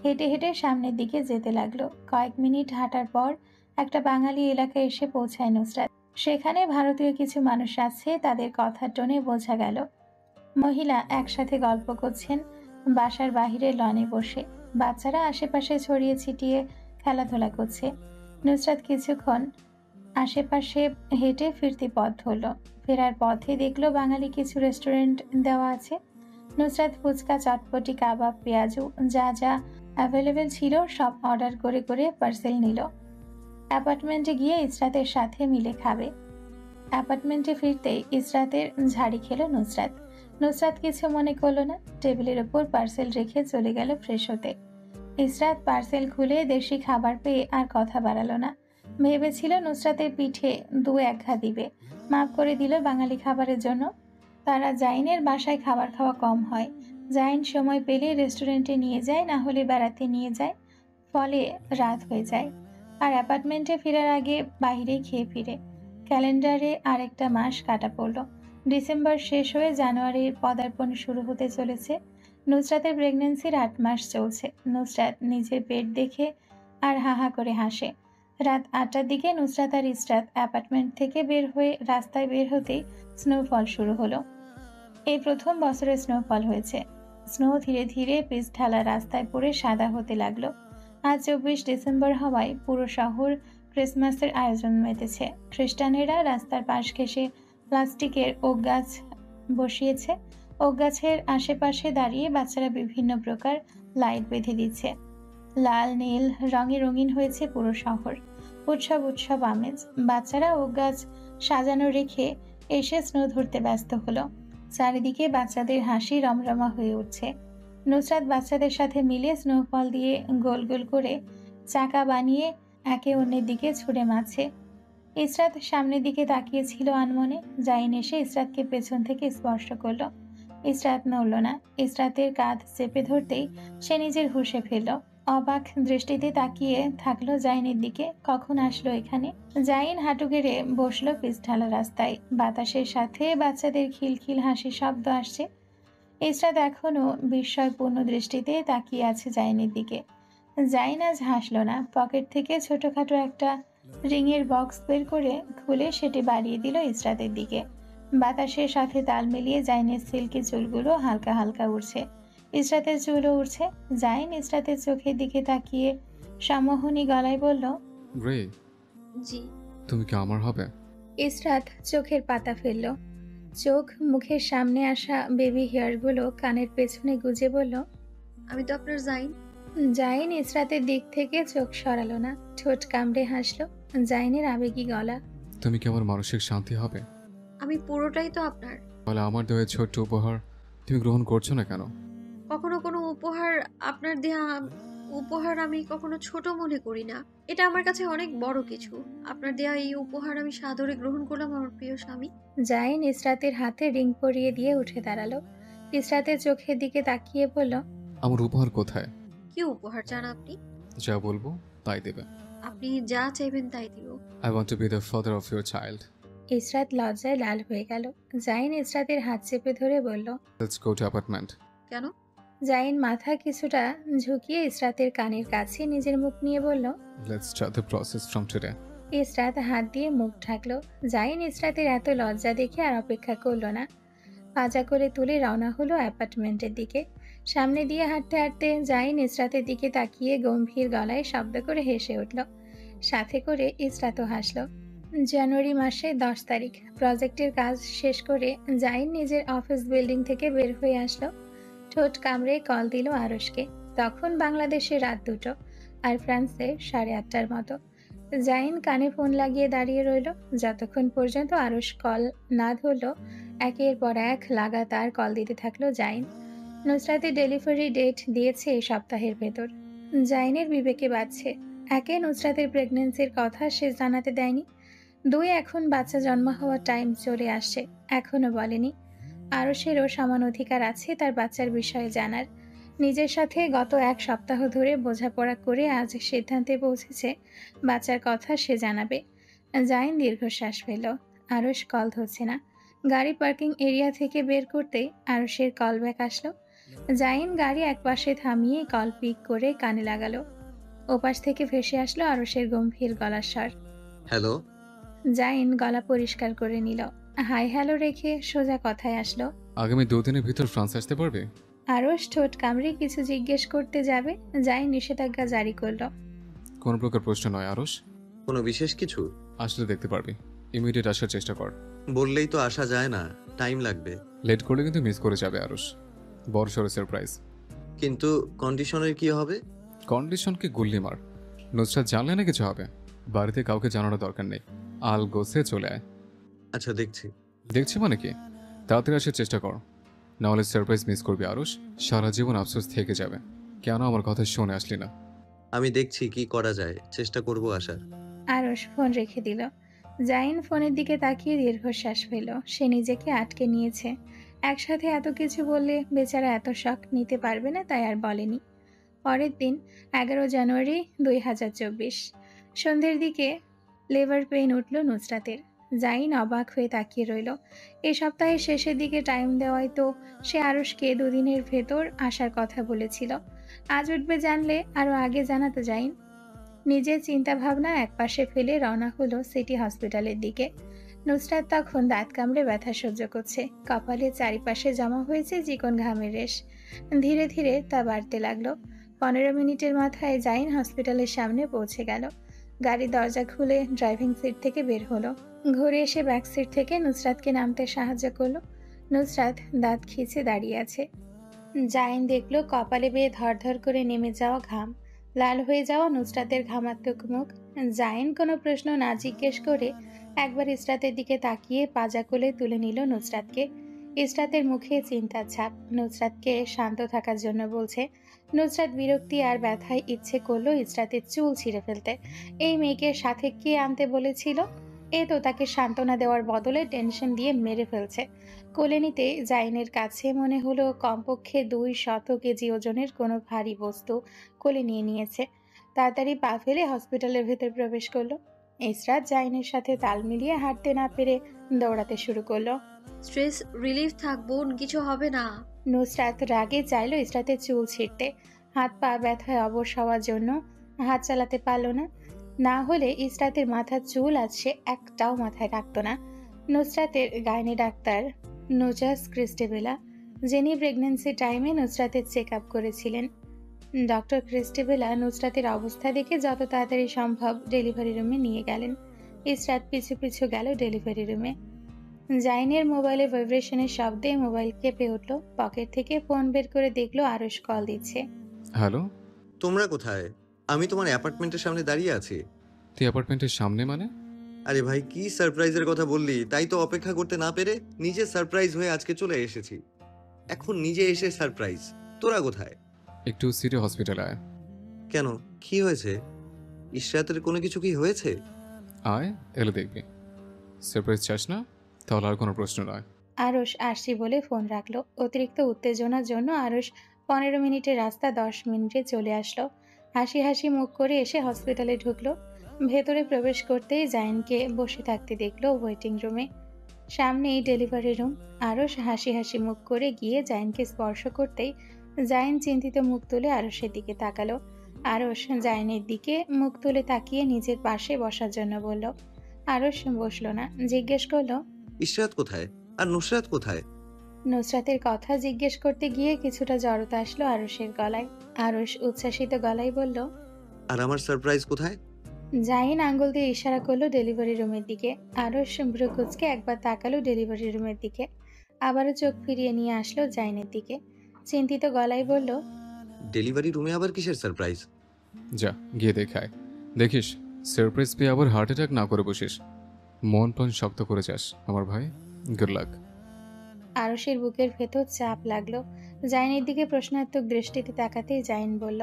হেঁটে হেঁটে সামনের দিকে যেতে লাগলো। কয়েক মিনিট হাঁটার পর একটা বাঙালি এলাকায় এসে পৌঁছায় নুসরাত। সেখানে ভারতীয় কিছু মানুষ আছে, তাদের কথার টোনে বোঝা গেল মহিলা একসাথে গল্প করছেন বাসার বাহিরে লনে বসে। বাচ্চারা আশেপাশে ছড়িয়ে ছিটিয়ে খেলাধুলা করছে। নুসরাত কিছুক্ষণ আশেপাশে হেঁটে ফিরতি পথ ধরল। ফেরার পথে দেখলো বাঙালি কিছু রেস্টুরেন্ট দেওয়া আছে। নুসরাত ফুচকা, চটপটি, কাবাব, পেঁয়াজু যা যা অ্যাভেলেবেল ছিল সব অর্ডার করে করে পার্সেল নিল। অ্যাপার্টমেন্টে গিয়ে ইসরাতের সাথে মিলে খাবে। অ্যাপার্টমেন্টে ফিরতেই ইসরাতের ঝাড়ি খেলো নুসরাত। নুসরাত কিছু মনে করলো না, টেবিলের ওপর পার্সেল রেখে চলে গেল ফ্রেশ হতে। ইসরাত পার্সেল খুলে দেশি খাবার পেয়ে আর কথা বাড়ালো না। ভেবেছিল নুসরাতের পিঠে দু এক ঘা দিবে, মাফ করে দিল বাঙালি খাবারের জন্য। তারা জাইনের বাসায় খাবার খাওয়া কম হয়। জাইন সময় পেলে রেস্টুরেন্টে নিয়ে যায়, না হলে বেড়াতে নিয়ে যায়, ফলে রাত হয়ে যায়। আর অ্যাপার্টমেন্টে ফেরার আগে বাইরেই খেয়ে ফিরে। ক্যালেন্ডারে আরেকটা মাস কাটা পড়ল। ডিসেম্বর শেষ হয়ে জানুয়ারির পদার্পণ শুরু হতে চলেছে। নুসরাতের প্রেগন্যান্সির 8 মাস চলছে। নুসরাত নিজের পেট দেখে আর হাহা করে হাসে। রাত 8টার দিকে নুসরাত আর ইসরাত অ্যাপার্টমেন্ট থেকে বের হয়ে রাস্তায় বের হতেই স্নোফল শুরু হলো। এই প্রথম বছরে স্নোফল হয়েছে। স্নো ধীরে ধীরে পিচ ঢালা রাস্তায় পড়ে সাদা হতে লাগলো। আজ 24 ডিসেম্বর হওয়ায় পুরো শহর ক্রিসমাসের আয়োজন মেতেছে। খ্রিস্টানেরা রাস্তার পাশ ঘেঁষে প্লাস্টিকের ওক গাছ বসিয়েছে। ওক গাছের আশেপাশে দাঁড়িয়ে বাচ্চারা বিভিন্ন প্রকার লাইট বেঁধে দিচ্ছে। লাল, নীল রঙে রঙিন হয়েছে পুরো শহর। উৎসব উৎসব আমেজ। বাচ্চারা ওক গাছ সাজানো রেখে এসে স্নো ধরতে ব্যস্ত হলো। চারিদিকে বাচ্চাদের হাসি রমরমা হয়ে উঠছে। নুসরাত বাচ্চাদের সাথে মিলে স্নোফল দিয়ে গোল গোল করে চাকা বানিয়ে একে অন্যের দিকে ছুঁড়ে মারছে। ইসরাত সামনের দিকে তাকিয়েছিল আনমনে। জাইন এসে ইসরাতকে পেছন থেকে স্পর্শ করলো। ইসরাত নড়ল না। ইসরাতের কাঁধ চেপে ধরতেই সে নিজের হুঁশে ফেলল। অবাক দৃষ্টিতে তাকিয়ে থাকলো জাইনের দিকে। কখন আসলো এখানে? জাইন হাঁটু গেড়ে বসলো পিচঢালা রাস্তায়। বাতাসের সাথে বাচ্চাদের খিলখিল হাসির শব্দ আসছে। ইসরাত এখনো বিস্ময়পূর্ণ দৃষ্টিতে তাকিয়ে আছে জাইনের দিকে। জাইন আজ হাসলো না। পকেট থেকে ছোটখাটো একটা রিংয়ের বক্স বের করে খুলে সেটি বাড়িয়ে দিল ইসরাতের দিকে। বাতাসের সাথে তাল মিলিয়ে জাইনের সিল্কি চুলগুলো হালকা হালকা উড়ছে। ইসরাতের চুলও উড়ছে। জাইন ইসরাতের চোখের দিকে তাকিয়ে সম্মোহনী গলায় বলল, রে, জি। তুমি কি আমার হবে? ইসরাত চোখের পাতা ফেলল। চোখ মুখের সামনে আসা বেবি হেয়ারগুলো কানের পেছনে গুজে বলল, আমি তো আপনার জাইন। জাইন ইসরাতের দিক থেকে চোখ সরালো না, ঠোঁট কামড়ে হাসলো। জাইনের আবেগী গলা। তুমি কি আমার মানসিক শান্তি হবে? আমি পুরোটাই তো আপনার। তাহলে আমার দেওয়া ছোট্ট উপহার তুমি গ্রহণ করছো না কেন? কখনো কোনো উপহার আপনার দেয়া উপহার আমি কখনো ছোট মনে করি না। এটা আমার কাছে অনেক বড় কিছু। আপনার দেয়া এই উপহার আমি সাদরে গ্রহণ করলাম আমার প্রিয় স্বামী। জাইন ইসরাতের হাতে রিং পরিয়ে দিয়ে উঠে দাঁড়ালো। ইসরাতের চোখের দিকে তাকিয়ে বলল, আমার উপহার কোথায়? কি উপহার চান আপনি? যা বলবো তাই দেবে। আপনি যা চাইবেন তাই দিব। I want to B the father of your child. Israt লজ্জায় লাল হয়ে গেল। জাইন ইসরাতের হাত চেপে ধরে বলল, লেটস গো টু অ্যাপার্টমেন্ট। কেন? জাইন মাথা কিছুটা ঝুঁকিয়ে ইসরাতের কানের কাছে নিজের মুখ নিয়ে বলল। Let's start the process from today. Israt হাত দিয়ে মুখ ঢাকলো। জাইন ইসরাতের এত লজ্জা দেখে আর অপেক্ষা করলো না, পাজা করে তুলে রওনা হলো অ্যাপার্টমেন্টের দিকে। সামনে দিয়ে হাঁটতে হাঁটতে জাইন ইসরাতের দিকে তাকিয়ে গম্ভীর গলায় শব্দ করে হেসে উঠল। সাথে করে ইসরাতও হাসলো। জানুয়ারি মাসে 10 তারিখ প্রজেক্টের কাজ শেষ করে জাইন নিজের অফিস বিল্ডিং থেকে বের হয়ে আসলো। ঠোঁট কামড়ে কল দিল আরশকে। তখন বাংলাদেশে রাত 2টো আর ফ্রান্সে 8:30টার মতো। জাইন কানে ফোন লাগিয়ে দাঁড়িয়ে রইল যতক্ষণ পর্যন্ত আরশ কল না ধরল। একের পর এক লাগাতার কল দিতে থাকলো জাইন। নুসরাতের ডেলিভারি ডেট দিয়েছে এই সপ্তাহের ভেতর। জাইনের বিবেকে বাজছে, একে নুসরাতের প্রেগন্যান্সির কথা সে জানাতে দেয়নি, 2 এখন বাচ্চা জন্ম হওয়ার টাইম চলে আসছে, এখনো বলেনি। আরশেরও সমান অধিকার আছে তার বাচ্চার বিষয়ে জানার। নিজের সাথে গত 1 সপ্তাহ ধরে বোঝাপড়া করে আজ সিদ্ধান্তে পৌঁছেছে বাচ্চার কথা সে জানাবে। জাইন দীর্ঘশ্বাস ফেলল। আরশ কল ধরছে না। গাড়ি পার্কিং এরিয়া থেকে বের করতেই আরশের কল ব্যাক আসলো। জাইন গাড়ি একপাশে থামিয়ে কল পিক করে কানে লাগালো। ওপাশ থেকে ভেসে আসলো আরশের গম্ভীর গলার স্বর। হ্যালো। জাইন গলা পরিষ্কার করে নিল। হাই হ্যালো রেখে সোজা কথায় আসলো। আগামী 2 দিনের ভিতর ফ্রান্স আসতে পারবে? আরশ ঠোঁট কামড়ে কিছু জিজ্ঞেস করতে যাবে, জাইন নিষেধাজ্ঞা জারি করলো। কোনো প্রকার প্রশ্ন নয় আরশ। কোনো বিশেষ কিছু? আসলে দেখতে পারবি। ইমিডিয়েট আসার চেষ্টা কর। বললেই তো আসা যায় না, টাইম লাগবে। লেট করলে কিন্তু মিস করে যাবে আরশ। বড় সড়ো সারপ্রাইজ। কিন্তু কন্ডিশনের কি হবে? কন্ডিশনকে গুল্লি মার। নুসরাত জানলে না কিছু হবে। বাড়িতে কাউকে জানানোর দরকার নেই। আল গোসে চলে আয়। আচ্ছা দেখছি। দেখছি মানে কি? তাড়াতাড়ি আসার চেষ্টা কর, নাহলে সারপ্রাইজ মিস করবি আরশ। সারা জীবন আফসোস থেকে যাবে, কেন আমার কথা শুনে আসলি না। আমি দেখছি কি করা যায়, চেষ্টা করব আসার। আরশ ফোন রেখে দিল। জাইন ফোনের দিকে তাকিয়ে দীর্ঘশ্বাস ফেল। সে নিজেকে আটকে নিয়েছে। একসাথে এত কিছু বললে বেচারা এত শখ নিতে পারবে না, তাই আর বলেনি। পরের দিন 11 জানুয়ারি 2024 সন্ধ্যের দিকে লেবার পেইন উঠল নুসরাতের। জাইন অবাক হয়ে তাকিয়ে রইল। এই সপ্তাহের শেষের দিকে টাইম দেওয়ায় তো সে আরশকে 2 দিনের ভেতর আসার কথা বলেছিল। আজ উঠবে জানলে আরও আগে জানাতো জাইন। নিজের চিন্তা ভাবনা একপাশে ফেলে রওনা হলো সিটি হসপিটালের দিকে। নুসরাত তখন দাঁত কামড়ে ব্যথা সহ্য করছে। কপালে চারিপাশে জমা হয়েছে চিকন ঘামের রেশ। ধীরে ধীরে তা বাড়তে লাগলো। 15 মিনিটের মাথায় জাইন হসপিটালের সামনে পৌঁছে গেল। গাড়ির দরজা খুলে ড্রাইভিং সিট থেকে বের হলো। ঘুরে এসে ব্যাক সিট থেকে নুসরাতকে নামতে সাহায্য করলো। নুসরাত দাঁত খিঁচে দাঁড়িয়ে আছে। জাইন দেখলো কপালে বেয়ে ধরধর করে নেমে যাওয়া ঘাম, লাল হয়ে যাওয়া নুসরাতের ঘামাত্মক মুখ। জাইন কোনো প্রশ্ন না জিজ্ঞেস করে একবার ইসরাতের দিকে তাকিয়ে পাজা কোলে তুলে নিল নুসরাতকে। ইসরাতের মুখে চিন্তার ছাপ। নুসরাতকে শান্ত থাকার জন্য বলছে। নুসরাত বিরক্তি আর ব্যথায় ইচ্ছে করলো ইসরাতের চুল ছিঁড়ে ফেলতে। এই মেয়েকে সাথে কে আনতে বলেছিল? এ তো তাকে সান্ত্বনা দেওয়ার বদলে টেনশন দিয়ে মেরে ফেলছে। কোলে নিতে জাইনের কাছে মনে হলো কমপক্ষে 200 কেজি ওজনের কোনো ভারী বস্তু কোলে নিয়ে নিয়েছে। তাড়াতাড়ি পা ফেলে হসপিটালের ভেতর প্রবেশ করলো। ইসরাত জাইনের সাথে তাল মিলিয়ে হাঁটতে না পেরে দৌড়াতে শুরু করলো। স্ট্রেস রিলিফ থাক বোন, কিছু হবে না। নুসরাত রাগে চাইলো ইসরাতের চুল ছিঁড়তে। হাত পা ব্যথায় অবশ হওয়ার জন্য হাত চালাতে পারলো না। না হলে ইসরাতের মাথার চুল আজ সে একটাও মাথায় রাখতো না। নুসরাতের গাইনি ডাক্তার নোজাস ক্রিস্টেবেলা, যিনি প্রেগন্যান্সি টাইমে নুসরাতের চেক আপ করেছিলেন। ডক্টর ক্রিস্টেবেলা নুসরাতের অবস্থা দেখে যত তাড়াতাড়ি সম্ভব ডেলিভারি রুমে নিয়ে গেলেন। ইসরাত পিছু পিছু গেল ডেলিভারি রুমে। জাইনের মোবাইলে ভাইব্রেশনের শব্দে মোবাইল কেঁপে উঠল। পকেট থেকে ফোন বের করে দেখলো আরশ কল দিচ্ছে। হ্যালো, তোমরা কোথায়? আমি তোমার অ্যাপার্টমেন্টের সামনে দাঁড়িয়ে আছি। তুই অ্যাপার্টমেন্টের সামনে মানে? আরে ভাই, কি সারপ্রাইজের কথা বললি, তাই তো অপেক্ষা করতে না পেরে নিজে সারপ্রাইজ হয়ে আজকে চলে এসেছি। এখন নিজে এসে সারপ্রাইজ। তোরা কোথায়? একটু সিটি হসপিটালে আয়। কেন, কি হয়েছে? ইশরাতের কোনো কিছু কি হয়েছে? আয়, এলে দেখবি। সারপ্রাইজ চাস না? তাহলে আর কোনো প্রশ্ন নয়। আরশ আসছি বলে ফোন রাখলো। অতিরিক্ত উত্তেজনার জন্য আরশ 15 মিনিটের রাস্তা 10 মিনিটে চলে আসলো। হাসি হাসি মুখ করে এসে হসপিটালে ঢুকলো। ভেতরে প্রবেশ করতেই জাইনকে বসে থাকতে দেখলো ওয়েটিং রুমে। সামনেই ডেলিভারি রুম। আরশ হাসি হাসি মুখ করে গিয়ে জাইনকে স্পর্শ করতেই জাইন চিন্তিত মুখ তুলে আরশের দিকে তাকালো। আরশ জাইনের দিকে মুখ তুলে তাকিয়ে নিজের পাশে বসার জন্য বলল। আরশ বসলো না, জিজ্ঞেস করলো, ইশরাত কোথায়? আর নুসরাত কোথায়? নুসরাতের কথা জিজ্ঞেস করতে গিয়ে কিছুটা জড়তা আসলো আরশের গলায়। আরশ উচ্ছ্বাসিত গলায় বলল, আর আমার সারপ্রাইজ কোথায়? জাহিন আঙ্গুল দিয়ে ইশারা করলো ডেলিভারি রুমের দিকে। আরশ ভ্রুকুচকে একবার তাকালো ডেলিভারি রুমের দিকে, আবারও চোখ ফিরিয়ে নিয়ে আসলো জাইনের দিকে। চিন্তিত গলায় বলল, ডেলিভারি রুমে আবার কিসের সারপ্রাইজ? যা গিয়ে দেখায়। দেখিস সারপ্রাইজ পেয়ে আবার হার্ট অ্যাটাক না করে বসিস। মন প্রাণ শক্ত করে যাস আমার ভাই। Good luck. আরশের বুকের ভেতর চাপ লাগলো। জাইনের দিকে প্রশ্নাত্মক দৃষ্টিতে তাকাতেই জাইন বলল,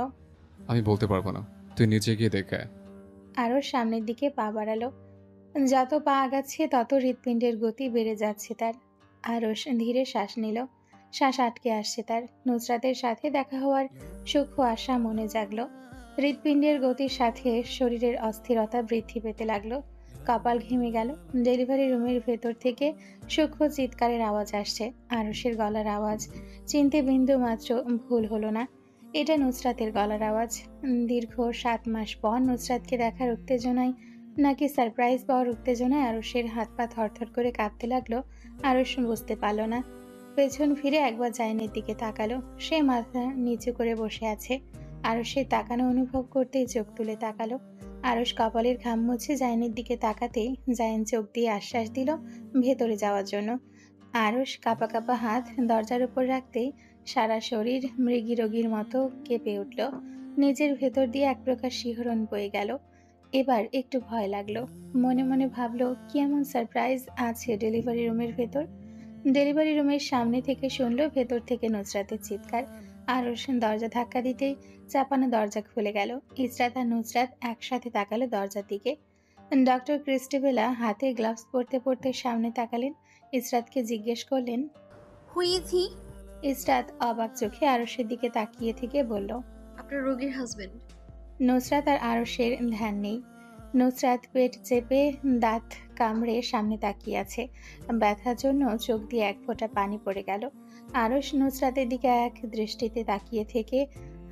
আমি বলতে পারবো না, তুই নিচে গিয়ে দেখায়। আরশ সামনের দিকে পা বাড়ালো। যত পা আগাচ্ছে তত হৃৎপিণ্ডের গতি বেড়ে যাচ্ছে তার। আরশ ধীরে শ্বাস নিল। শ্বাস আটকে আসছে তার। নুসরাতের সাথে দেখা হওয়ার সূক্ষ্ম আশা মনে জাগলো। হৃৎপিণ্ডের গতির সাথে শরীরের অস্থিরতা বৃদ্ধি পেতে লাগলো। কপাল ঘেমে গেল। ডেলিভারি রুমের ভেতর থেকে সূক্ষ্ম চিৎকারের আওয়াজ আসছে। আরশের গলার আওয়াজ। চিনতে বিন্দু মাত্র ভুল হলো না, এটা নুসরাতের গলার আওয়াজ। দীর্ঘ 7 মাস পর নুসরাতকে দেখার উত্তেজনায় নাকি সারপ্রাইজ পাওয়ার উত্তেজনায় আরশের হাত পা থরথর করে কাঁপতে লাগলো। আরশ বুঝতে পারল না। পেছন ফিরে একবার জাইনের দিকে তাকালো। সে মাথা নিচু করে বসে আছে। আরশের তাকানো অনুভব করতেই চোখ তুলে তাকালো। আরশ কপালের ঘাম মুছে জাইনের দিকে তাকাতেই জাইন চোখ দিয়ে আশ্বাস দিল ভেতরে যাওয়ার জন্য। আরশ কাঁপা কাঁপা হাত দরজার উপর রাখতেই সারা শরীর মৃগী রোগীর মতো কেঁপে উঠল। নিজের ভেতর দিয়ে এক প্রকার শিহরণ বয়ে গেল। এবার একটু ভয় লাগলো। মনে মনে ভাবলো, কি এমন সারপ্রাইজ আছে ডেলিভারি রুমের ভেতর। ডেলিভারি রুমের সামনে থেকে শুনলো ভেতর থেকে নুসরাতের চিৎকার। আরশ দরজা ধাক্কা দিতেই চাপানো দরজা খুলে গেল। ইসরাত আর নুসরাত একসাথে তাকালো দরজার দিকে। ডক্টর ক্রিস্টিবেলা হাতে গ্লাভস পরতে পরতে সামনে তাকালেন। ইসরাতকে জিজ্ঞেস করলেন, হু ইজ হি? ইসরাত অবাক চোখে আরশের দিকে তাকিয়ে থেকে বলল, আপনার রোগীর হাজবেন্ড। নুসরাত আর আরশের ধ্যান নেই। নুসরাত পেট চেপে দাঁত কামড়ে সামনে তাকিয়ে আছে। ব্যথার জন্য চোখ দিয়ে এক ফোঁটা পানি পড়ে গেল। আরশ নুসরাতের দিকে এক দৃষ্টিতে তাকিয়ে থেকে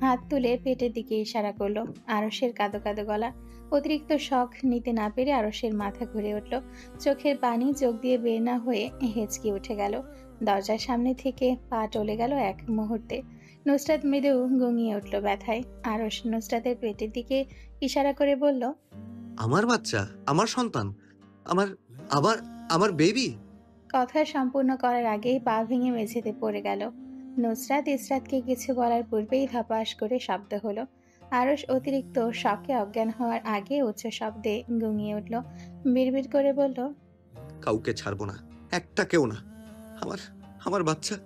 হাত তুলে পেটের দিকে ইশারা করলো। আরশের কাঁদো কাঁদো গলা। অতিরিক্ত শখ নিতে না পেরে আরশের মাথা ঘুরে উঠল। চোখের পানি চোখ দিয়ে বের না হয়ে হেঁচকি উঠে গেল। দরজার সামনে থেকে পা টলে গেল এক মুহূর্তে। নুসরাত মৃদু গুঙিয়ে উঠল ব্যথায়। আরশ নুসরাতের পেটের দিকে ইশারা করে বলল, আমার বাচ্চা, আমার সন্তান, আমার আবার আমার বেবি। কথা সম্পূর্ণ করার আগেই পা ভেঙে মেঝেতে পড়ে গেল। নুসরাত ইসরাতকে কিছু বলার পূর্বেই ধপাস করে শব্দ হলো। আরশ অতিরিক্ত শকে অজ্ঞান হওয়ার আগে উচ্চ শব্দে গুঙিয়ে উঠল। বিড়বিড় করে বলল, কাউকে ছাড়বো না, একটা কেউ না। আমার আমার বাচ্চা।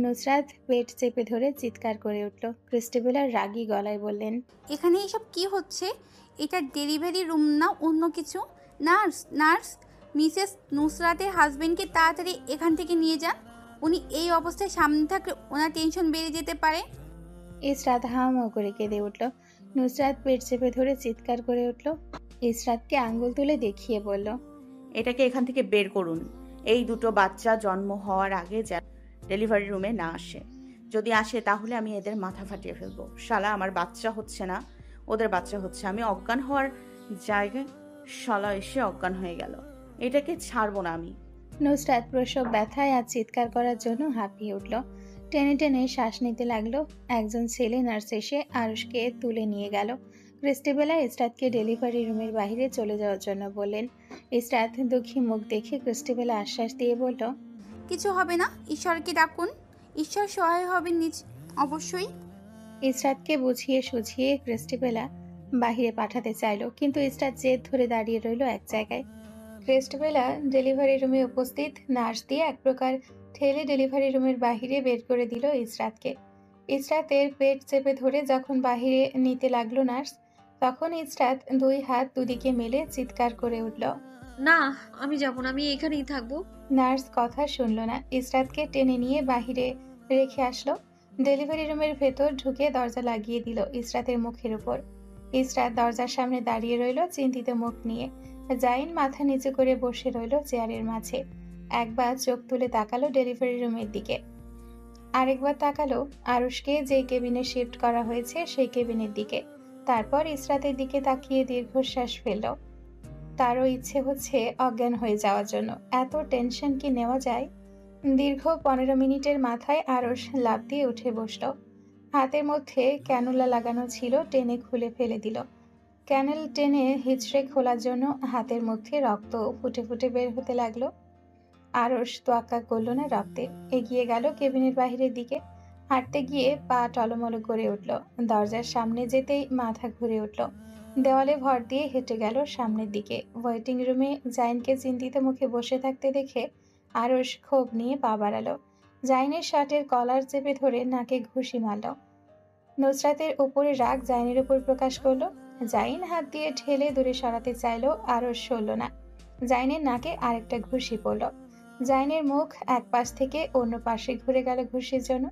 নুসরাত পেট চেপে ধরে চিৎকার করে উঠল। ক্রিস্টেবেলার রাগী গলায় বললেন, এখানে এসব কি হচ্ছে? এটা ডেলিভারি রুম না অন্য কিছু? নার্স, নার্স, মিসেস নুসরাতের হাজবেন্ডকে তাড়াতাড়ি এখান থেকে নিয়ে যান। উনি এই অবস্থায় সামনে থাকলে ওনার টেনশন বেড়ে যেতে পারে। ইসরাত হাওমাও করে কেঁদে উঠল। নুসরাত পেট চেপে ধরে চিৎকার করে উঠল। ইসরাতকে আঙ্গুল তুলে দেখিয়ে বলল, এটাকে এখান থেকে বের করুন। এই দুটো বাচ্চা জন্ম হওয়ার আগে যেন ডেলিভারি রুমে না আসে। যদি আসে তাহলে আমি এদের মাথা ফাটিয়ে ফেলবো। শালা আমার বাচ্চা হচ্ছে না, ওদের বাচ্চা হচ্ছে। আমি অজ্ঞান হওয়ার জায়গায় শালা এসে অজ্ঞান হয়ে গেল। এটাকে ছাড়বো না আমি। নুসরাত প্রসব ব্যথায় আর চিৎকার করার জন্য হাঁপিয়ে উঠল। টেনে টেনে শ্বাস নিতে লাগলো। একজন ছেলে নার্স এসে আরুষকে তুলে নিয়ে গেল। ক্রিস্টিবেলা ইসরাতকে ডেলিভারি রুমের বাইরে চলে যাওয়ার জন্য বললেন। ইসরাত দুঃখী মুখ দেখে ক্রিস্টিবেলা আশ্বাস দিয়ে বলল, কিছু হবে না, ঈশ্বরকে ডাকুন, ঈশ্বর সহায় হবেন নিজ অবশ্যই। ইসরাতকে বুঝিয়ে সুঝিয়ে ক্রিস্টিবেলা বাহিরে পাঠাতে চাইলো, কিন্তু ইসরাত জেদ ধরে দাঁড়িয়ে রইল এক জায়গায়। ক্রিস্টিবেলা ডেলিভারি রুমে উপস্থিত নার্স দিয়ে এক প্রকার ঠেলে ডেলিভারি রুমের বাহিরে বের করে দিল ইসরাতকে। ইসরাতের পেট চেপে ধরে যখন বাহিরে নিতে লাগলো নার্স, তখন ইসরাত দুই হাত দুদিকে মেলে চিৎকার করে উঠল। না, আমি যাব না, আমি এখানেই থাকবো। নার্স কথা শুনল না, ইসরাতকে টেনে নিয়ে বাহিরে রেখে আসলো। ডেলিভারি রুমের ভেতর ঢুকে দরজা লাগিয়ে দিল ইসরাতের মুখের উপর। ইসরাত দরজার সামনে দাঁড়িয়ে রইল চিন্তিত মুখ নিয়ে। জাইন মাথা নিচু করে বসে রইল চেয়ারের মাঝে। একবার চোখ তুলে তাকালো ডেলিভারি রুমের দিকে, আরেকবার তাকালো আরুষকে যে কেবিনে শিফট করা হয়েছে সেই কেবিনের দিকে। তারপর ইসরাতের দিকে তাকিয়ে দীর্ঘশ্বাস ফেলল। তারও ইচ্ছে হচ্ছে অজ্ঞান হয়ে যাওয়ার জন্য। এত টেনশন কি নেওয়া যায়? দীর্ঘ 15 মিনিটের মাথায় আরুষ লাফ দিয়ে উঠে বসল। হাতের মধ্যে ক্যানুলা লাগানো ছিল, টেনে খুলে ফেলে দিল। ক্যানেল টেনে হিচড়ে খোলার জন্য হাতের মধ্যে রক্ত ফুটে ফুটে বের হতে লাগলো। আরুষ তোয়াক্কা করল না রক্তের, এগিয়ে গেল কেবিনের বাহিরের দিকে। হাঁটতে গিয়ে পা টলমল করে উঠল। দরজার সামনে যেতেই মাথা ঘুরে উঠল। দেওয়ালে ভর দিয়ে হেঁটে গেল সামনের দিকে। ওয়েটিং রুমে জাইনকে চিন্তিত মুখে বসে থাকতে দেখে আরুষ ক্ষোভ নিয়ে পা বাড়ালো। জাইনের শার্টের কলার চেপে ধরে নাকে ঘুষি মারল। নুসরাতের উপরে রাগ জাইনের উপর প্রকাশ করলো। জাইন হাত দিয়ে ঠেলে দূরে সরাতে চাইলো, আরুষ সরল না। জাইনের নাকে আরেকটা ঘুষি পড়ল। জাইনের মুখ এক পাশ থেকে অন্য পাশে ঘুরে গেল ঘুষির জন্য।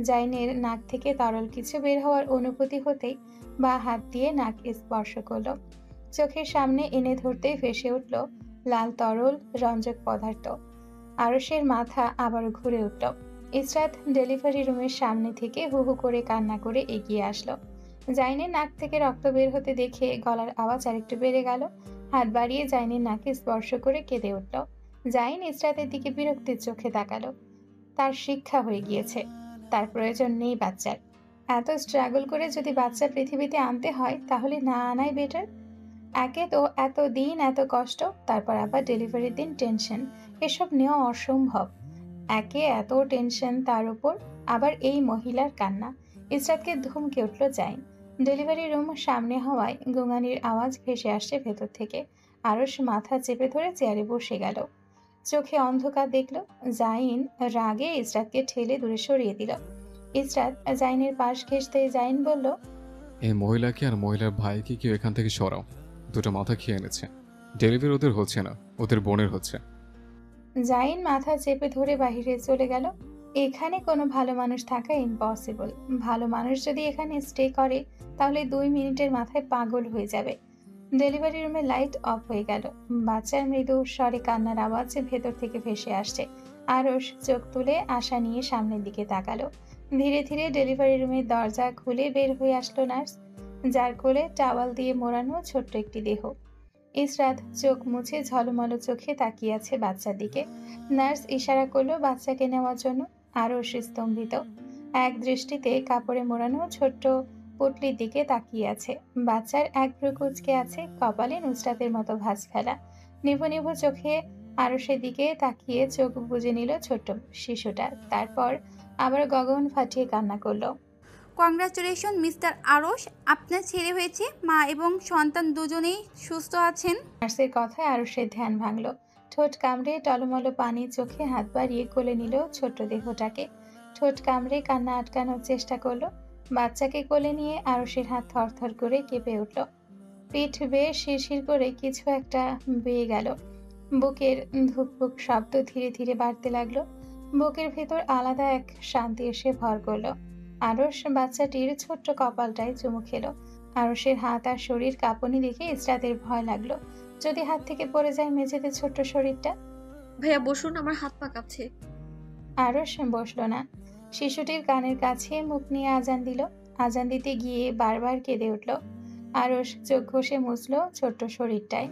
জাইনের নাক থেকে তরল কিছু বের হওয়ার অনুভূতি হতেই বা হাত দিয়ে নাক স্পর্শ করলো। চোখের সামনে এনে ধরতেই ভেসে উঠল লাল তরল রঞ্জক পদার্থ। আরুষের মাথা আবারও ঘুরে উঠল। ইসরাত ডেলিভারি রুমের সামনে থেকে হু হু করে কান্না করে এগিয়ে আসলো। জাইনের নাক থেকে রক্ত বের হতে দেখে গলার আওয়াজ আরেকটু বেড়ে গেল। হাত বাড়িয়ে জাইনের নাকে স্পর্শ করে কেঁদে উঠল। জাইন ইসরাতের দিকে বিরক্তির চোখে তাকালো। তার শিক্ষা হয়ে গিয়েছে, তার প্রয়োজন নেই বাচ্চার। এত স্ট্রাগল করে যদি বাচ্চা পৃথিবীতে আনতে হয় তাহলে না আনাই বেটার। একে তো এত দিন এত কষ্ট, তারপর আবার ডেলিভারির দিন টেনশন, এসব নেওয়া অসম্ভব। একে এত টেনশন, তার উপর আবার এই মহিলার কান্না। ইসরাতকে ধমকে উঠল জাইন। ডেলিভারি রুম সামনে হওয়ায় গোঙানির আওয়াজ ভেসে আসছে ভেতর থেকে। আরুষ মাথা চেপে ধরে চেয়ারে বসে গেল। চোখে অন্ধকার দেখল। জাইন রাগে ইসরাতকে ঠেলে দূরে সরিয়ে দিল। ইসরাত জাইনের পাশ ঘেঁষতে জাইন বলল, এই মহিলাকে আর মহিলার ভাইকে কেউ এখান থেকে সরাও, দুটো মাথা খেয়ে এনেছে। ডেলিভারি ওদের হচ্ছে না, ওদের বোনের হচ্ছে। জাইন মাথা চেপে ধরে বাহিরে চলে গেল। এখানে কোনো ভালো মানুষ থাকা ইম্পসিবল। ভালো মানুষ যদি এখানে স্টে করে তাহলে 2 মিনিটের মাথায় পাগল হয়ে যাবে। ডেলিভারি রুমে লাইট অফ হয়ে গেল। বাচ্চার মৃদু স্বরে কান্নার আওয়াজ ভেতর থেকে ভেসে আসছে। আরুষ চোখ তুলে আশা নিয়ে সামনের দিকে তাকালো। ধীরে ধীরে ডেলিভারি রুমের দরজা খুলে বের হয়ে আসলো নার্স, যার কোলে টাওয়াল দিয়ে মোড়ানো ছোট্ট একটি দেহ। ইসরাত চোখ মুছে ঝলমল চোখে তাকিয়ে আছে বাচ্চার দিকে। নার্স ইশারা করলো বাচ্চাকে নেওয়ার জন্য। আরুষ স্তম্ভিত, এক দৃষ্টিতে কাপড়ে মোড়ানো ছোট্ট পুটলির দিকে তাকিয়ে আছে। বাচ্চার এক ভ্রু কুঁচকে আছে, কপালে নুসরাতের মতো ভাঁজ ফেলা। নিভু নিভু চোখে আরুষের দিকে তাকিয়ে চোখ বুজে নিল ছোট্ট শিশুটা। তারপর আবার গগন ফাটিয়ে কান্না করলো। কংগ্রাচুলেশন মিস্টার আরশ, আপনার ছেলে হয়েছে। মা এবং সন্তান দুজনেই সুস্থ আছেন। নার্সের কথায় আরুষের ধ্যান ভাঙলো। ঠোঁট কামড়ে টলমলো পানি চোখে হাত বাড়িয়ে কোলে নিল ছোট্ট দেহটাকে। ঠোঁট কামড়ে কান্না আটকানোর চেষ্টা করলো। বাচ্চাকে কোলে নিয়ে আরুষের হাত থরথর করে কেঁপে উঠল। পিঠ বেয়ে শিরশির করে কিছু একটা বেয়ে গেল। বুকের ধুকপুক শব্দ ধীরে ধীরে বাড়তে লাগলো। বুকের ভেতর আলাদা এক শান্তি এসে ভর করলো। আরুষ বাচ্চাটির ছোট্ট কপালটায় চুমু খেলো। আরুষের হাত আর শরীর কাঁপুনি দেখে ইসরাতের ভয় লাগলো। যদি হাত থেকে পড়ে যায় মেঝেতে ছোট্ট শরীরটা। ভাইয়া বসুন, আমার হাত পা কাঁপছে। আরুষ বসলো না। শিশুটির কানের কাছে মুখ নিয়ে আজান দিল। আজান দিতে গিয়ে বারবার কেঁদে উঠল। আরুষ চোখ ঘষে মুছলো ছোট্ট শরীরটায়।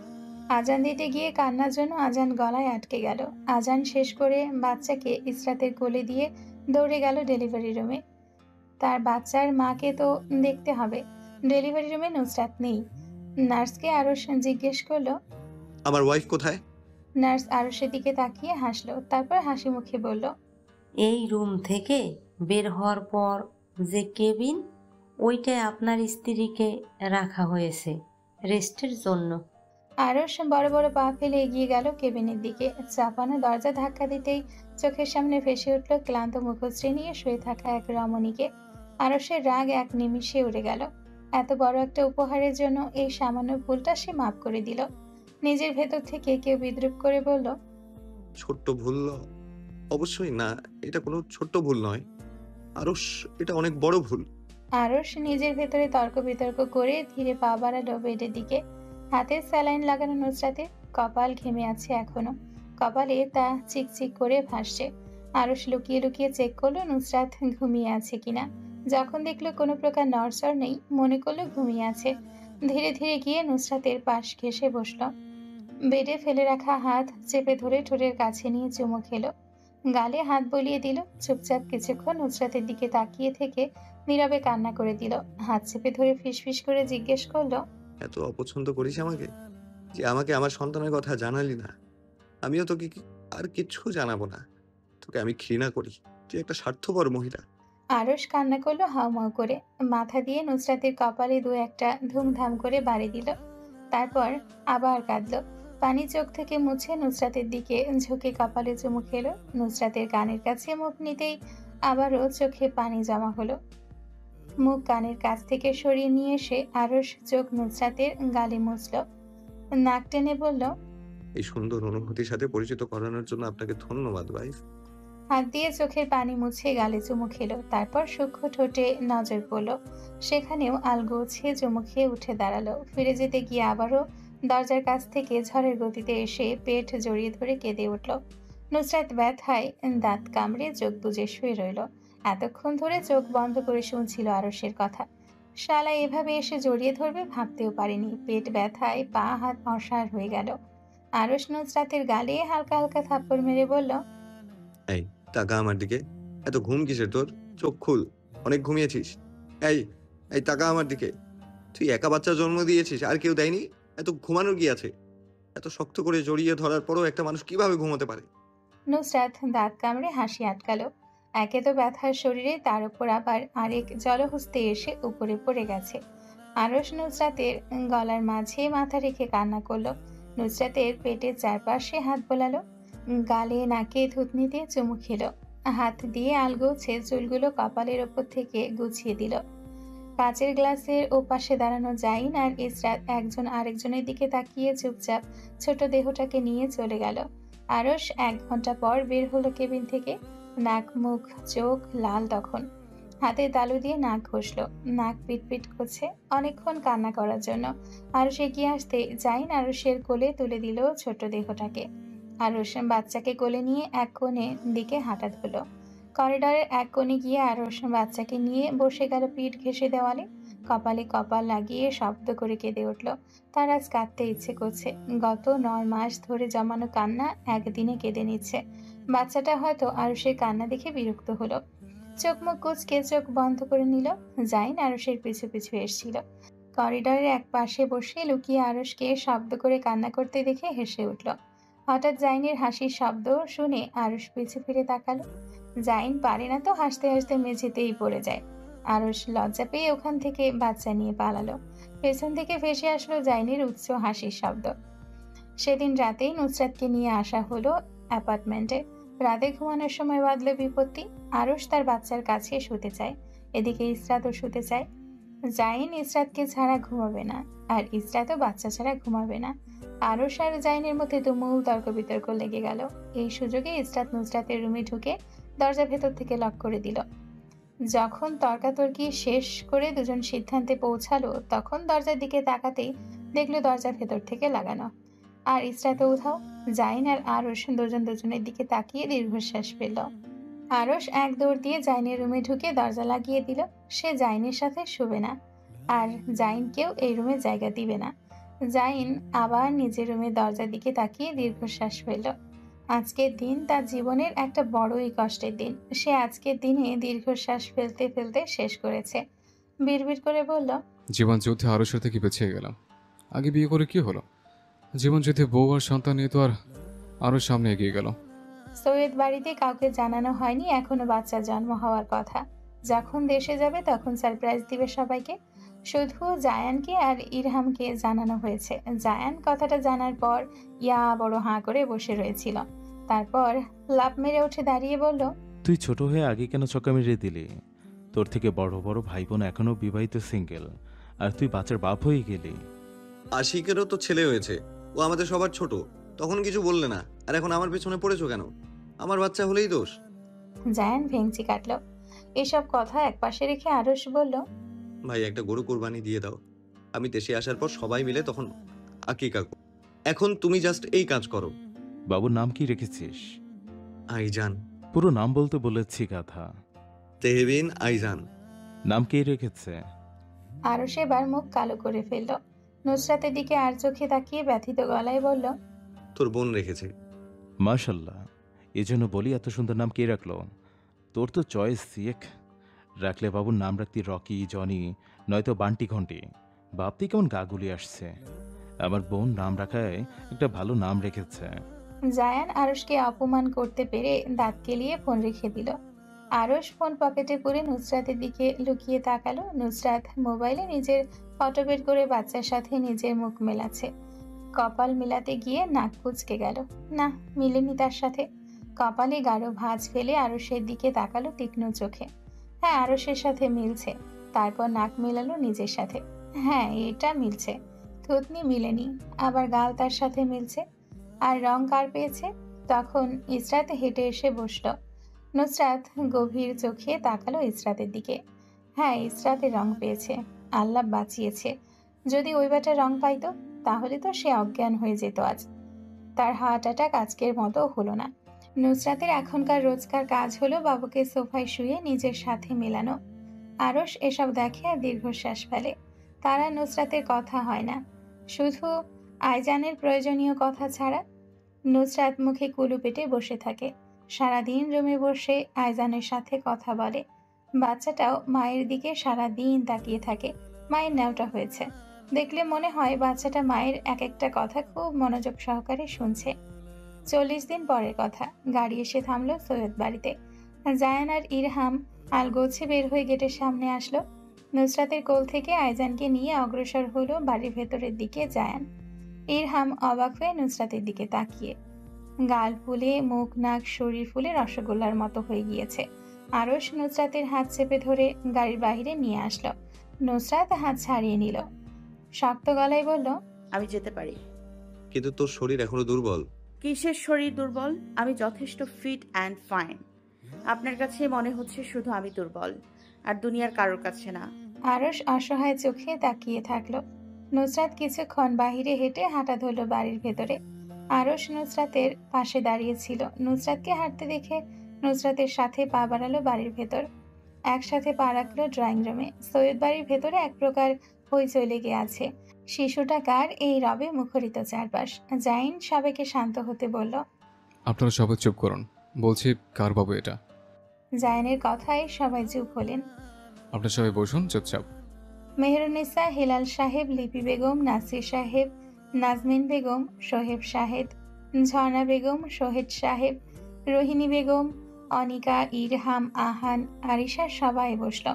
আজান দিতে গিয়ে কান্নার জন্য আজান গলায় আটকে গেল। আজান শেষ করে বাচ্চাকে ইসরাতের কোলে দিয়ে দৌড়ে গেল ডেলিভারি রুমে। তার বাচ্চার মাকে তো দেখতে হবে। ডেলিভারি রুমে নুসরাত নেই। নার্সকে আরুষ জিজ্ঞেস করলো, আমার ওয়াইফ কোথায়? নার্স আরুষের দিকে তাকিয়ে হাসলো, তারপর হাসি মুখে বলল, এই রুম থেকে বের হওয়ার পর যে কেবিন, ওইটায় আপনার স্ত্রীকে রাখা হয়েছে রেস্টের জন্য। আরস বড় বড় পা ফেলে এগিয়ে গেল কেবিনের দিকে। চাপানো দরজা ধাক্কা দিতেই চোখের সামনে ভেসে উঠল ক্লান্ত মুখশ্রী নিয়ে শুয়ে থাকা এক রমণীকে। আরসের রাগ এক নিমিষে উড়ে গেল। এত বড় একটা উপহারের জন্য এই সামান্য ভুলটা সে মাফ করে দিল। নিজের ভেতর থেকে কেউ বিদ্রুপ করে বলল, ছোট্ট ভুল? অবশ্যই না, এটা কোনো ছোট্ট ভুল নয় আরো, এটা অনেক বড় ভুল। আরস নিজের ভেতরে তর্ক বিতর্ক করে ধীরে পা বাড়ালো বেডের দিকে। হাতে স্যালাইন লাগানো নুসরাতের কপাল ঘেমে আছে এখনো, কপালে তা চিকচিক করে ভাসছে। আরস লুকিয়ে লুকিয়ে চেক করলো নুসরাত ঘুমিয়ে আছে কিনা। যখন দেখলো কোনো প্রকার নড়চড় নেই, মনে করলো ঘুমিয়ে আছে। ধীরে ধীরে গিয়ে নুসরাতের পাশ ঘেঁষে বসলো। বেডে ফেলে রাখা হাত চেপে ধরে ঠোঁটের কাছে নিয়ে চুমু খেলো, গালে হাত বলিয়ে দিল। চুপচাপ কিছুক্ষণ নুসরাতের দিকে তাকিয়ে থেকে নীরবে কান্না করে দিল। হাত চেপে ধরে ফিসফিস করে জিজ্ঞেস করলো, এত অপছন্দ করিস আমাকে যে আমাকে আমার সন্তানের কথা জানালি না? আমিও তোকে আর কিচ্ছু জানাবো না। তোকে আমি ঘৃণা করি, তুই একটা স্বার্থপর মহিলা। আরস কান্না করলো হাউমাউ করে। মাথা দিয়ে নুসরাতের কপালে দু একটা ধুমধাম করে বাড়ি দিল। তারপর আবার কাঁদলো। পানি চোখ থেকে মুছে নুসরাতের দিকে ঝুঁকে কপালে চুমু খেলো। নুসরাতের কানের কাছে মুখ নিতেই আবারও চোখে পানি জমা হলো। মুখ কানের কাছ থেকে সরিয়ে নিয়ে এসে আরস চোখ নুসরাতের গালে মুছল। নাক টেনে বলল, এই সুন্দর অনুভূতির সাথে পরিচিত করানোর জন্য আপনাকে ধন্যবাদ ভাই। হাত দিয়ে চোখের পানি মুছে গালে চুমু খেলো। তারপর সূক্ষ্ম ঠোঁটে নজর পড়ল, সেখানেও আলগোছে চুমু খেয়ে উঠে দাঁড়ালো। ফিরে যেতে গিয়ে আবারও দরজার কাছ থেকে ঝড়ের গতিতে এসে পেট জড়িয়ে ধরে কেঁদে উঠল। নুসরাত ব্যথায় দাঁত কামড়ে চোখ বুজে শুয়ে রইল। এতক্ষণ ধরে চোখ বন্ধ করে শুনছিল আরসের কথা। শালা এভাবে এসে জড়িয়ে ধরবে ভাবতেও পারেনি। পেট ব্যথায় পা হাত অসাড় হয়ে গেল। আরস নুসরাতের গালে হালকা হালকা থাপ্পড় মেরে বলল, এই টাকা আমার দিকে। এত ঘুম কিসের তোর? চোখ খুল, অনেক ঘুমিয়েছিস। এই এই টাকা আমার দিকে। তুই একা বাচ্চা জন্ম দিয়েছিস, আর কেউ দেয়নি? এত ঘুমানোর কি আছে? এত শক্ত করে জড়িয়ে ধরার পরও একটা মানুষ কিভাবে ঘুমোতে পারে? নুসরাত দাঁত কামড়ে হাসি আটকালো। একে তো ব্যথার শরীরে, তার উপর আবার আরেক জলহস্তে এসে উপরে পড়ে গেছে। আরস নুসরাতের গলার মাঝে মাথা রেখে কান্না করলো। নুসরাতের পেটের চারপাশে হাত বোলালো, গালে নাকে থুতনিতে চুমু খেলো। হাত দিয়ে আলগোছে চুলগুলো কপালের ওপর থেকে গুছিয়ে দিল। কাচের গ্লাসের ওপাশে দাঁড়ানো জাইন আর ইসরাত একজন আরেকজনের দিকে তাকিয়ে চুপচাপ ছোট দেহটাকে নিয়ে চলে গেল। আরস 1 ঘন্টা পর বের হলো কেবিন থেকে। নাক মুখ চোখ লাল তখন। হাতে তালু দিয়ে নাক ঘষলো, নাক পিটপিট করছে অনেকক্ষণ কান্না করার জন্য। আরস এগিয়ে আসতে জাইন আরসের কোলে তুলে দিল ছোট দেহটাকে। আরস বাচ্চাকে কোলে নিয়ে এক কোণে দিকে হাঁটা ধরল। করিডোরের এক কোণে গিয়ে আরস বাচ্চাকে নিয়ে বসে গেল পিঠ ঘেঁষে দেওয়ালে। কপালে কপাল লাগিয়ে শব্দ করে কেঁদে উঠল। তার আজ কাঁদতে ইচ্ছে করছে। গত 9 মাস ধরে জমানো কান্না একদিনে কেঁদে নিচ্ছে। বাচ্চাটা হয়তো আরুষের কান্না দেখে বিরক্ত হলো। চোখ মুখ কুচকে চোখ বন্ধ করে নিল। জাইন আরুষের পিছু পিছু এসেছিল। করিডোরের এক পাশে বসে লুকিয়ে আরুষকে শব্দ করে কান্না করতে দেখে হেসে উঠল। হঠাৎ জাইনের হাসির শব্দ শুনে আরুষ পিছু ফিরে তাকালো। জাইন পারে না তো হাসতে হাসতে মেঝেতেই পড়ে যায়। আরুষ লজ্জা পেয়ে ওখান থেকে বাচ্চা নিয়ে পালালো। পেছন থেকে ভেসে আসলো জাইনের উচ্চ হাসির শব্দ। সেদিন রাতেই নুসরাতকে নিয়ে আসা হলো অ্যাপার্টমেন্টে। রাতে ঘুমানোর সময় বাঁধলো বিপত্তি। আরুষ তার বাচ্চার কাছে শুতে চায়, এদিকে ইসরাতও শুতে চায়। জাইন ইসরাতকে ছাড়া ঘুমাবে না, আর ইসরাতও বাচ্চা ছাড়া ঘুমাবে না। আরুষ আর জাইনের মধ্যে তুমুল তর্ক বিতর্ক লেগে গেল। এই সুযোগে ইসরাত নুসরাতের রুমে ঢুকে দরজা ভেতর থেকে লক করে দিল। যখন তর্কাতর্কি শেষ করে দুজন সিদ্ধান্তে পৌঁছালো, তখন দরজার দিকে তাকাতেই দেখলো দরজা ভেতর থেকে লাগানো। আর ইসরাতও উধাও। জাইন আর আরশ দুজনের দিকে তাকিয়ে দীর্ঘশ্বাস পেল। আরশ এক দৌড় দিয়ে জাইনের রুমে ঢুকে দরজা লাগিয়ে দিল। সে জাইনের সাথে শুবে না, আর জাইনকেও এই রুমে জায়গা দিবে না। জাইন আবার নিজের রুমে দরজার দিকে তাকিয়ে দীর্ঘশ্বাস ফেলল। আজকের দিন তার জীবনের একটা বড়ই কষ্টের দিন। সে আজকের দিনে দীর্ঘশ্বাস ফেলতে ফেলতে শেষ করেছে। বিড়বিড় করে বলল, জীবন যুদ্ধে আরো সাথে কি পিছিয়ে গেলাম? আগে বিয়ে করে কি হলো? জীবন যুদ্ধে বউ আর সন্তান নিয়ে তো আরো সামনে এগিয়ে গেল। সৈয়দ বাড়িতে কাউকে জানানো হয়নি এখনো বাচ্চা জন্ম হওয়ার কথা। যখন দেশে যাবে তখন সারপ্রাইজ দিবে সবাইকে। শুধু জায়ানকে আর ইরহামকে জানানো হয়েছে। জায়ান কথাটা জানার পর ইয়া বড় হাঁ করে বসে রয়েছিল। তারপর লাফ মেরে উঠে দাঁড়িয়ে বলল, তুই ছোট হয়ে আগে কেন চকা মেরে দিলি? তোর থেকে বড় বড় ভাই বোন এখনো বিবাহিত সিঙ্গেল, আর তুই বাচ্চার বাপ হয়ে গেলি। আশিকেরও তো ছেলে হয়েছে, ও আমাদের সবার ছোট, তখন কিছু বললে না, আর এখন আমার পেছনে পড়েছো কেন? আমার বাচ্চা হলেই দোষ। জায়ান ভেঙচি কাটল। এসব কথা একপাশে রেখে আরশ বলল, ভাই একটা গরু কোরবানি দিয়ে দাও, আমি দেশে আসার পর সবাই মিলে তখন আকিকা করব। এখন তুমি জাস্ট এই কাজ করো। বাবুর নাম কি রেখেছিস? আইজান। পুরো নাম বলতে বলেছি গাধা। তেহবিন আইজান। নাম কে রেখেছে? আরশ এবার মুখ কালো করে ফেলল। নুসরাতের দিকে আর চোখে তাকিয়ে ব্যথিত গলায় বলল, তোর বোন রেখেছে। মাশাল্লাহ, এজন্য বলি এত সুন্দর নাম কে রাখলো? তোর তো চয়েস সিয়েক। রাখলে বাবুর নাম রাখতি রকি, জনি, নয়তো বান্টি ঘন্টি। ভাবতেই কেমন গা গুলি আসছে। আমার বোন নাম রাখায় একটা ভালো নাম রেখেছে। জায়ান আরশকে অপমান করতে পেরে দাঁত কেলিয়ে ফোন রেখে দিল। আরশ ফোন পকেটে পুরে নুসরাতের দিকে লুকিয়ে তাকালো। নুসরাত মোবাইলে নিজের ফটো বের করে বাচ্চার সাথে নিজের মুখ মেলাচ্ছে। কপাল মিলাতে গিয়ে নাক কুঁচকে গেল। না, মিলেনি তার সাথে। কপালে গাঢ় ভাঁজ ফেলে আরশের দিকে তাকালো তীক্ষ্ণ চোখে। হ্যাঁ, আরশের সাথে মিলছে। তারপর নাক মেলালো নিজের সাথে। হ্যাঁ, এটা মিলছে। থুতনি মিলেনি, আবার গাল তার সাথে মিলছে। আর রং কার পেয়েছে? তখন ইসরাত হেঁটে এসে বসলো। নুসরাত গভীর চোখে তাকালো ইসরাতের দিকে। হ্যাঁ, ইসরাতের রং পেয়েছে। আল্লাহ বাঁচিয়েছে। যদি ওই বেটা রং পাইতো তাহলে তো সে অজ্ঞান হয়ে যেত আজ। তার হার্ট অ্যাটাক আজকের মতো হলো না। নুসরাতের এখনকার রোজকার কাজ হলো বাবুকে সোফায় শুয়ে নিজের সাথে মেলানো। আরশ এসব দেখে আর দীর্ঘশ্বাস ফেলে। তারা নুসরাতের কথা হয় না, শুধু আইজানের প্রয়োজনীয় কথা ছাড়া। নুসরাত মুখে কুলু পেটে বসে থাকে। সারাদিন রুমে বসে আইজানের সাথে কথা বলে। বাচ্চাটাও মায়ের দিকে সারাদিন তাকিয়ে থাকে। মায়ের ন্যাওটা হয়েছে দেখলে মনে হয় বাচ্চাটা মায়ের এক একটা কথা খুব মনোযোগ সহকারে শুনছে। 40 দিন পরের কথা। গাড়ি এসে থামলো সৈয়দ বাড়িতে। জায়ান আর ইরহাম আলগোছে বের হয়ে গেটের সামনে আসলো। নুসরাতের কোল থেকে আইজানকে নিয়ে অগ্রসর হলো বাড়ির ভেতরের দিকে জায়ান। ইরহাম অবাক হয়ে নুসরাতের দিকে তাকিয়ে। গাল ফুলে, মুখ নাক শরীর ফুলে রসগোল্লার মতো হয়ে গিয়েছে। আরশ নুসরাতের হাত চেপে ধরে গাড়ির বাইরে নিয়ে আসলো। নুসরাত হাত ছাড়িয়ে নিল। শক্ত গলায় বলল, আমি যেতে পারি। কিন্তু তোর শরীর এখনো দুর্বল। কিসের শরীর দুর্বল? আমি যথেষ্ট ফিট অ্যান্ড ফাইন। আপনার কাছে মনে হচ্ছে শুধু আমি দুর্বল, আর দুনিয়ার কারোর কাছে না। আরশ অসহায় চোখে তাকিয়ে থাকলো। নুসরাত কিছুক্ষণ বাহিরে হেঁটে হাঁটা ধরল বাড়ির ভেতরে। আরশ নুসরাতের পাশে দাঁড়িয়েছিল। নুসরাতকে হাঁটতে দেখে নুসরাতের সাথে পা বাড়ালো বাড়ির ভেতর। একসাথে পা রাখলো ড্রয়িং রুমে। সৈয়দ বাড়ির ভেতরে এক প্রকার হইচই লেগে আছে। শিশুটা কার এই রবে মুখরিত চারপাশ। জাইন সবাইকে শান্ত হতে বলল। আপনারা সবাই চুপ করুন, বলছি কার বাবু এটা? জাইনের কথায় সবাই চুপ হলেন। আপনারা সবাই বসুন চুপচাপ। মেহেরুন্নিসা, হেলাল সাহেব, লিপি বেগম, নাসির সাহেব, নাজমিন বেগম, সোহেব সাহেব, ঝর্ণা বেগম, সোহেদ সাহেব, রোহিণী বেগম, অনিকা, ইরহাম, আহান, আরিশা সবাই বসল।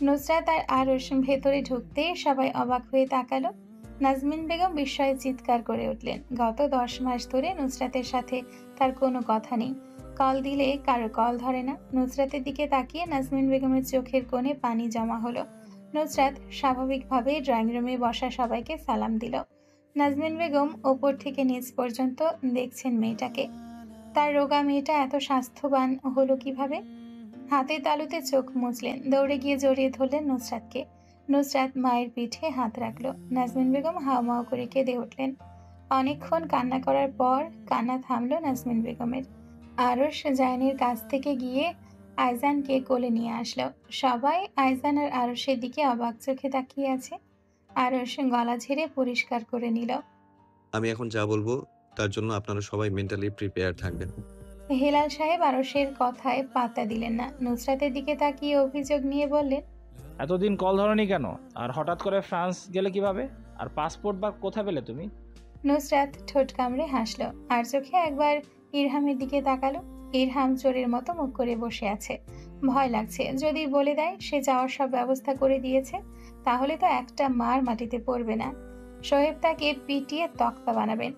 নুসরাত আর আরশ ভেতরে ঢুকতে সবাই অবাক হয়ে তাকালো। নাজমিন বেগম বিস্ময়ে চিৎকার করে উঠলেন। গত 10 মাস ধরে নুসরাতের সাথে তার কোনো কথা নেই। কল দিলে কারো কল ধরে না। নুসরাতের দিকে তাকিয়ে নাজমিন বেগমের চোখের কোণে পানি জমা হলো। নুসরাত স্বাভাবিকভাবেই ড্রয়িং রুমে বসা সবাইকে সালাম দিল। নাজমিন বেগম ওপর থেকে নিচ পর্যন্ত দেখছেন মেয়েটাকে। তার রোগা মেয়েটা এত স্বাস্থ্যবান হলো কিভাবে? হাতে তালুতে চোখ মুছলেন। দৌড়ে গিয়ে জড়িয়ে ধরলেন নুসরাতকে। নুসরাত মায়ের পিঠে হাত রাখলো। নাজমিন বেগম হাওমাও করে কেঁদে উঠলেন। অনেকক্ষণ কান্না করার পর কান্না থামলো নাজমিন বেগমের। আরশ জাইনের কাছ থেকে গিয়ে আইজানকে কোলে নিয়ে আসলো। সবাই আইজান আর আরশের দিকে অবাক চোখে তাকিয়ে আছে। আরশ গলা ঝেড়ে পরিষ্কার করে নিল। আমি এখন যা বলবো তার জন্য আপনারা সবাই মেন্টালি প্রিপেয়ার থাকবেন। হেলাল সাহেব আরশের কথায় পাত্তা দিলেন না। নুসরাতের দিকে তাকিয়ে অভিযোগ নিয়ে বললেন, এতদিন কল ধরনি কেন? আর হঠাৎ করে ফ্রান্স গেলে কিভাবে? আর পাসপোর্ট বা কোথায় পেলে তুমি? নুসরাত ঠোঁট কামড়ে হাসলো আর চোখে একবার ইরহামের দিকে তাকালো। ইরহাম চোরের মতো মুখ করে বসে আছে। ভয় লাগছে, যদি বলে দেয় সে যাওয়ার সব ব্যবস্থা করে দিয়েছে, তাহলে তো একটা মার মাটিতে পড়বে না। সোহেব তাকে পিটিয়ে তক্তা বানাবেন।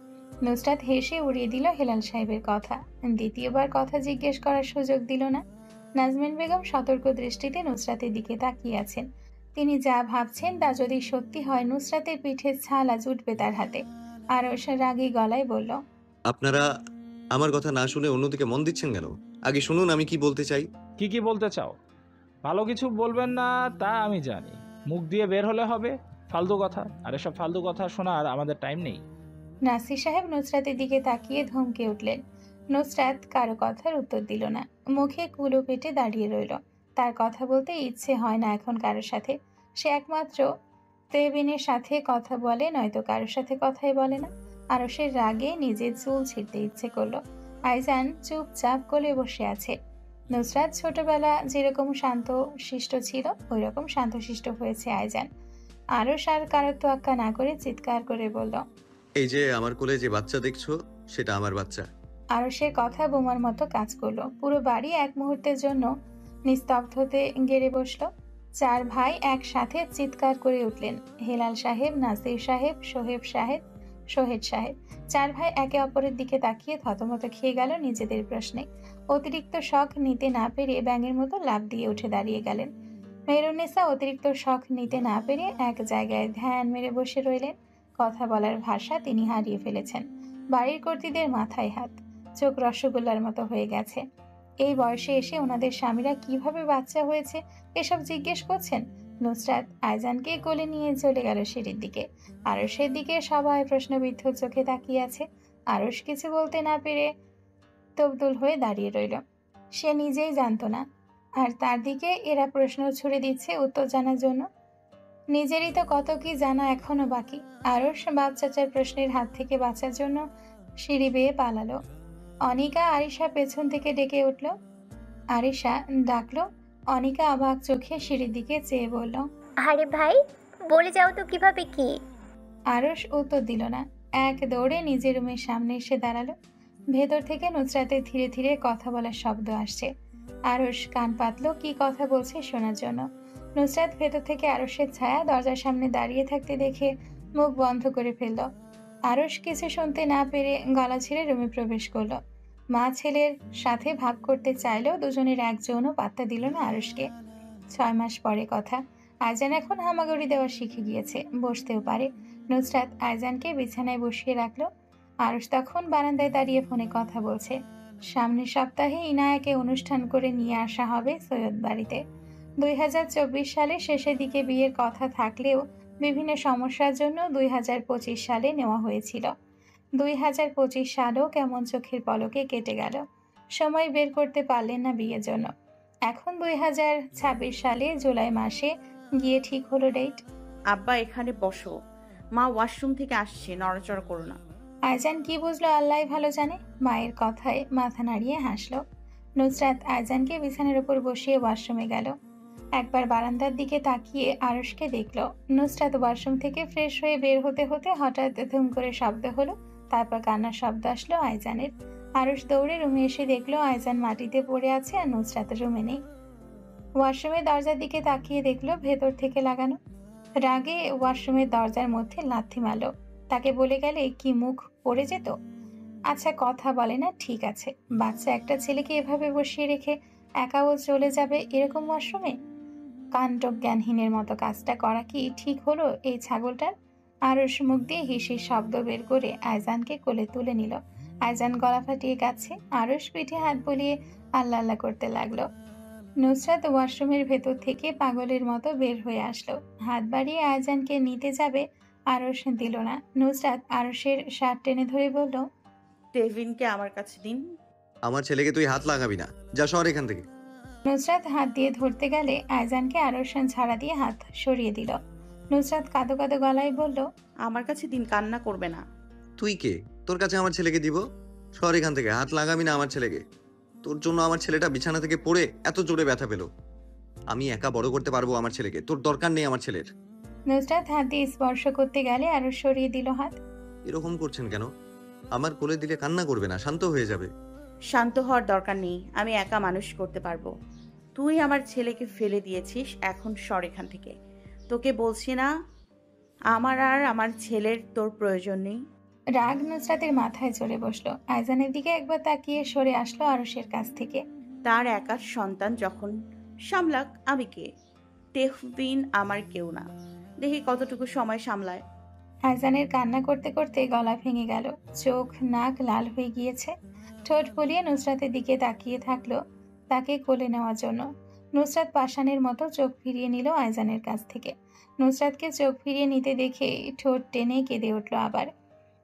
নুসরাত হেসে উড়িয়ে দিল হেলাল সাহেবের কথা। দ্বিতীয়বার কথা জিজ্ঞেস করার সুযোগ দিল না। নাজমিন বেগম সতর্ক দৃষ্টিতে নুসরাতের দিকে তাকিয়ে আছেন। তিনি যা ভাবছেন তা যদি সত্যি হয়, নুসরাতের পিঠে ছালা জুটবে তার হাতে। আরশ রাগী গলায় বলল, আপনারা আমার কথা না শুনে অন্যদিকে মন দিচ্ছেন কেন? আগে শুনুন আমি কি বলতে চাই। কি বলতে চাও? ভালো কিছু বলবেন না তা আমি জানি, মুখ দিয়ে বের হলে হবে ফালতু কথা, আর এসব ফালতু কথা শোনার আমাদের টাইম নেই। নাসির সাহেব নুসরাতের দিকে তাকিয়ে ধমকে উঠলেন। নুসরাত কারো কথার উত্তর দিল না, মুখে কুলো পেটে দাঁড়িয়ে রইল। তার কথা বলতে ইচ্ছে হয় না এখন কারোর সাথে। সে একমাত্র তেহবিনের সাথে কথা বলে, নয়তো কারোর সাথে কথাই বলে না। আরশের রাগে নিজের চুল ছিঁড়তে ইচ্ছে করলো। আইজান চুপচাপ কোলে বসে আছে। নুসরাত ছোটবেলা যেরকম শান্ত শিষ্ট ছিল, ওই রকম শান্তশিষ্ট হয়েছে আইজান। আরশ আর কারোর তোয়াক্কা না করে চিৎকার করে বলল, এই যে আমার কোলে যে বাচ্চা দেখছো, সেটা আমার বাচ্চা। আরশের কথা বোমার মতো কাজ করলো। পুরো বাড়ি এক মুহূর্তের জন্য নিস্তব্ধতে গেড়ে বসলো। চার ভাই একসাথে চিৎকার করে উঠলেন। হেলাল সাহেব, নাসির সাহেব, সোহেদ সাহেব। চার ভাই একে অপরের দিকে তাকিয়ে থতমত খেয়ে গেল নিজেদের প্রশ্নে। অতিরিক্ত শখ নিতে না পেরে ব্যাঙের মতো লাফ দিয়ে উঠে দাঁড়িয়ে গেলেন। মেহরুন্নেসা অতিরিক্ত শখ নিতে না পেরে এক জায়গায় ধ্যান মেরে বসে রইলেন। কথা বলার ভাষা তিনি হারিয়ে ফেলেছেন। বাড়ির কর্ত্রীদের মাথায় হাত, চোখ রসগোল্লার মতো হয়ে গেছে। এই বয়সে এসে ওনাদের স্বামীরা কিভাবে বাচ্চা হয়েছে এসব জিজ্ঞেস করছেন। নুসরাত আইজানকে কোলে নিয়ে চলে গেল সিঁড়ির দিকে। আরশের দিকে সবাই প্রশ্নবিদ্ধ চোখে তাকিয়ে আছে। আরশ কিছু বলতে না পেরে তবদুল হয়ে দাঁড়িয়ে রইল। সে নিজেই জানতো না, আর তার দিকে এরা প্রশ্ন ছুড়ে দিচ্ছে উত্তর জানার জন্য। নিজেরই তো কত কি জানা এখনো বাকি। আরশ বাচ্চাচার প্রশ্নের হাত থেকে বাঁচার জন্য সিঁড়ি বেয়ে পালালো। অনিকা আরিশা পেছন থেকে ডেকে উঠল। আরিশা ডাকলো। অনিকা অবাক চোখে সিঁড়ির দিকে চেয়ে বলল, আরে ভাই, বলে যাও তো কিভাবে কি? আরশ উত্তর দিল না। এক দৌড়ে নিজের রুমের সামনে এসে দাঁড়ালো। ভেতর থেকে নুসরাতের ধীরে ধীরে কথা বলার শব্দ আসছে। আরশ কান পাতলো কি কথা বলছে শোনার জন্য। নুসরাত ভেতর থেকে আরশের ছায়া দরজার সামনে দাঁড়িয়ে থাকতে দেখে মুখ বন্ধ করে ফেলল। আরশ কিছু শুনতে না পেরে গলা ছেড়ে রুমে প্রবেশ করলো। মা ছেলের সাথে ভাগ করতে চাইলেও দুজনের একজনও পাত্তা দিল না আরশকে। 6 মাস পরে কথা। আইজান এখন হামাগুড়ি দেওয়া শিখে গিয়েছে, বসতেও পারে। নুসরাত আইজানকে বিছানায় বসিয়ে রাখলো। আরশ তখন বারান্দায় দাঁড়িয়ে ফোনে কথা বলছে। সামনের সপ্তাহে ইনায়াকে অনুষ্ঠান করে নিয়ে আসা হবে সৈয়দ বাড়িতে। 2024 সালের শেষের দিকে বিয়ের কথা থাকলেও বিভিন্ন সমস্যার জন্য 2025 সালে নেওয়া হয়েছিল। 2025 সালও কেমন চোখের পলকে কেটে গেল। সময় বের করতে পারলেন না বিয়ের জন্য। এখন 2026 সালে জুলাই মাসে গিয়ে ঠিক হলো ডেট। আব্বা এখানে বসো, মা ওয়াশরুম থেকে আসছে, নড়াচড়া করো না। আইজান কি বুঝলো আল্লাহ ভালো জানে। মায়ের কথায় মাথা নাড়িয়ে হাসলো। নুসরাত আইজানকে বিছানার উপর বসিয়ে ওয়াশরুমে গেল। একবার বারান্দার দিকে তাকিয়ে আরশকে দেখলো। নুসরাত ওয়াশরুম থেকে ফ্রেশ হয়ে বের হতে হতে হঠাৎ ধুম করে শব্দ হলো। তারপর কান্নার শব্দ আসলো আইজানের। আরশ দৌড়ে রুমে এসে দেখলো আইজান মাটিতে পড়ে আছে আর নুসরাত রুমে নেই। ওয়াশরুমের দরজার দিকে তাকিয়ে দেখলো ভেতর থেকে লাগানো। রাগে ওয়াশরুমের দরজার মধ্যে লাথি মারলো। তাকে বলে গেলে কি মুখ পড়ে যেত। আচ্ছা কথা বলে না, ঠিক আছে, বাচ্চা একটা ছেলেকে এভাবে বসিয়ে রেখে একাও চলে যাবে এরকম ওয়াশরুমে? কাণ্ড জ্ঞানহীনের মতো কাজটা করা কি ঠিক হলো এই ছাগলটার? আরশ মুখ দিয়ে হিসির শব্দ বের করে আইজানকে কোলে তুলে নিল। আইজান গলা ফাটিয়ে কাছে। আরশ পিঠে হাত বুলিয়ে আল্লাহ আল্লাহ করতে লাগলো। নুসরাত ওয়াশরুমের ভেতর থেকে পাগলের মতো বের হয়ে আসলো। হাত বাড়িয়ে আইজানকে নিতে যাবে, আরশ দিল না। নুসরাত আরশের শার্ট টেনে ধরে বলল, টেভিনকে আমার কাছে দিন। আমার ছেলেকে তুই হাত লাগাবি না, যা সর এখান থেকে। নুসরাত হাত দিয়ে ধরতে গেলে আইজানকে আরশ ঝাড়া দিয়ে হাত সরিয়ে দিল। নুসরাত কাঁদো কাঁদো গলায় বলল, আমার কাছে দিন, কান্না করবে না। তুই কে? তোর কাছে আমার ছেলেকে দিব? সর এখান থেকে, হাত লাগাবি না আমার ছেলেকে। তোর জন্য আমার ছেলেটা বিছানা থেকে পড়ে এত জোরে ব্যথা পেল। আমি একা বড় করতে পারবো আমার ছেলেকে, তোর দরকার নেই আমার ছেলের। নুসরাত হাত দিয়ে স্পর্শ করতে গেলে আরশ সরিয়ে দিল হাত। এরকম করছেন কেন? আমার কোলে দিলে কান্না করবে না, শান্ত হয়ে যাবে। শান্ত হওয়ার দরকার নেই, আমি একা মানুষ করতে পারবো। তুই আমার ছেলেকে ফেলে দিয়েছিস, এখন সর এখান থেকে। তোকে বলছি না আমার আর আমার ছেলের তোর প্রয়োজন নেই। রাগ নুসরাতের মাথায় চড়ে বসলো। আইজানের দিকে একবার তাকিয়ে সরে আসলো আরশের কাছ থেকে। তার একার সন্তান যখন সামলাক, আমি কে? তেহবিন আমার কেউ না, দেখি কতটুকু সময় সামলায়। আইজানের কান্না করতে করতে গলা ভেঙে গেল, চোখ নাক লাল হয়ে গিয়েছে। ঠোঁট ফুলিয়ে নুসরাতের দিকে তাকিয়ে থাকলো তাকে কোলে নেওয়ার জন্য। নুসরাত পাষাণের মতো চোখ ফিরিয়ে নিল আইজানের কাছ থেকে। নুসরাতকে চোখ ফিরিয়ে নিতে দেখে ঠোঁট টেনে কেঁদে উঠল আবার।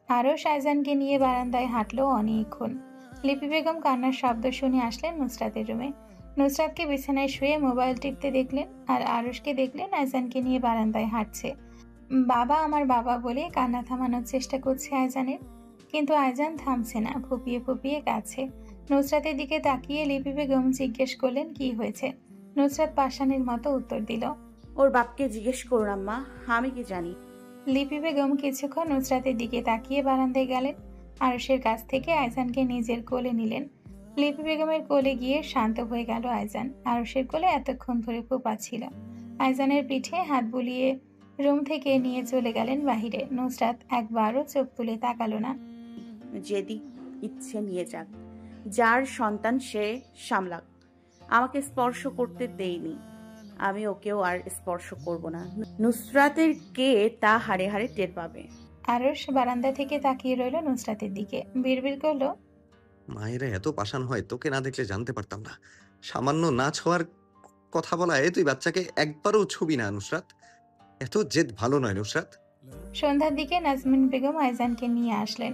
আরশ আইজানকে নিয়ে বারান্দায় হাঁটলো অনেকক্ষণ। লিপি বেগম কান্নার শব্দ শুনে আসলেন নুসরাতের রুমে। নুসরাতকে বিছানায় শুয়ে মোবাইল টিপতে দেখলেন, আর আরশকে দেখলেন আইজানকে নিয়ে বারান্দায় হাঁটছে। বাবা আমার বাবা বলে কান্না থামানোর চেষ্টা করছে আইজানের, কিন্তু আইজান থামছে না, ফুপিয়ে ফুপিয়ে কাঁদছে। নুসরাতের দিকে তাকিয়ে লিপি বেগম জিজ্ঞেস করলেন কি হয়েছে। নুসরাত পাষাণের মতো উত্তর দিল, ওর বাপকে জিজ্ঞেস করুন আম্মা, আমি কি জানি। লিপি বেগম কিছুক্ষণ নুসরাতের দিকে তাকিয়ে বারান্দায় গেলেন। আরশের কাছ থেকে আইজানকে নিজের কোলে নিলেন। লিপি বেগমের কোলে গিয়ে শান্ত হয়ে গেল আইজান। আরশের কোলে এতক্ষণ ধরে ফুপাচ্ছিল। আইজানের পিঠে হাত বুলিয়ে রুম থেকে নিয়ে চলে গেলেন বাহিরে। নুসরাত একবারও চোখ তুলে তাকালো না। যেদিক ইচ্ছে নিয়ে যাক, যার সন্তান সে সামলাক, আমাকে স্পর্শ করতে দেয়নি, আমি ওকেও আর স্পর্শ করব না। নুসরাতের কে তা হাড়ে হাড়ে টের পাবে। আরশ বারান্দা থেকে তাকিয়ে রইল নুসরাতের দিকে, বিড়বিড় করলো, মায়েরা এত পাষাণ হয়, তোকে না দেখলে জানতে পারতাম না। সামান্য না ছোঁয়ার কথা বলায় তুই বাচ্চাকে একবারও ছবি না নুসরাত। এত জেদ ভালো নয় নুসরাত। সন্ধ্যার দিকে নাজমিন বেগম আইজানকে নিয়ে আসলেন।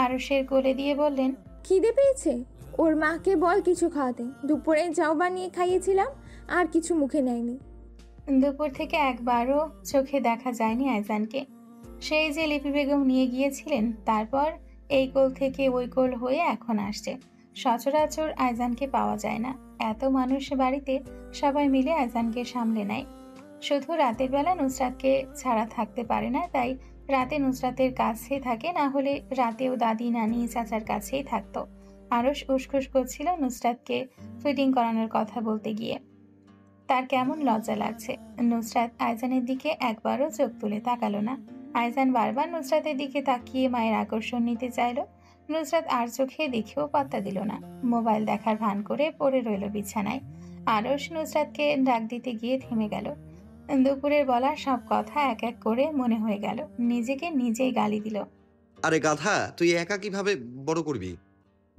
আরশের কোলে দিয়ে বললেন, খিদে পেয়েছে? ওর মাকে বল কিছু খাওয়াতে, দুপুরে চাও বানিয়ে খাইয়েছিলাম, আর কিছু মুখে নেয়নি। দুপুর থেকে একবারও চোখে দেখা যায়নি আইজানকে। সেই যে লিপি বেগম নিয়ে গিয়েছিলেন, তারপর এই কোল থেকে ওই কোল হয়ে এখন আসছে। সচরাচর আইজানকে পাওয়া যায় না। এত মানুষ বাড়িতে, সবাই মিলে আইজানকে সামলে নেয়। শুধু রাতের বেলা নুসরাতকে ছাড়া থাকতে পারে না, তাই রাতে নুসরাতের কাছে থাকে, না হলে রাতেও দাদি নানি চাচার কাছেই থাকতো। আরশ উসখুস করছিল নুসরাতকে ফিটিং করানোর কথা বলতে গিয়ে। তার কেমন লজ্জা লাগছে। নুসরাত আইজানের দিকে একবারও চোখ তুলে তাকালো না। আইজান বারবার নুসরাতের দিকে তাকিয়ে মায়ের আকর্ষণ নিতে চাইল। নুসরাত আর চোখে দেখেও পাত্তা দিল না, মোবাইল দেখার ভান করে পড়ে রইল বিছানায়। আরশ নুসরাতকে ডাক দিতে গিয়ে থেমে গেল। দুপুরের বলা সব কথা এক এক করে মনে হয়ে গেল। নিজেকে নিজেই গালি দিল, আরে গাধা, তুই একা কিভাবে বড় করবি?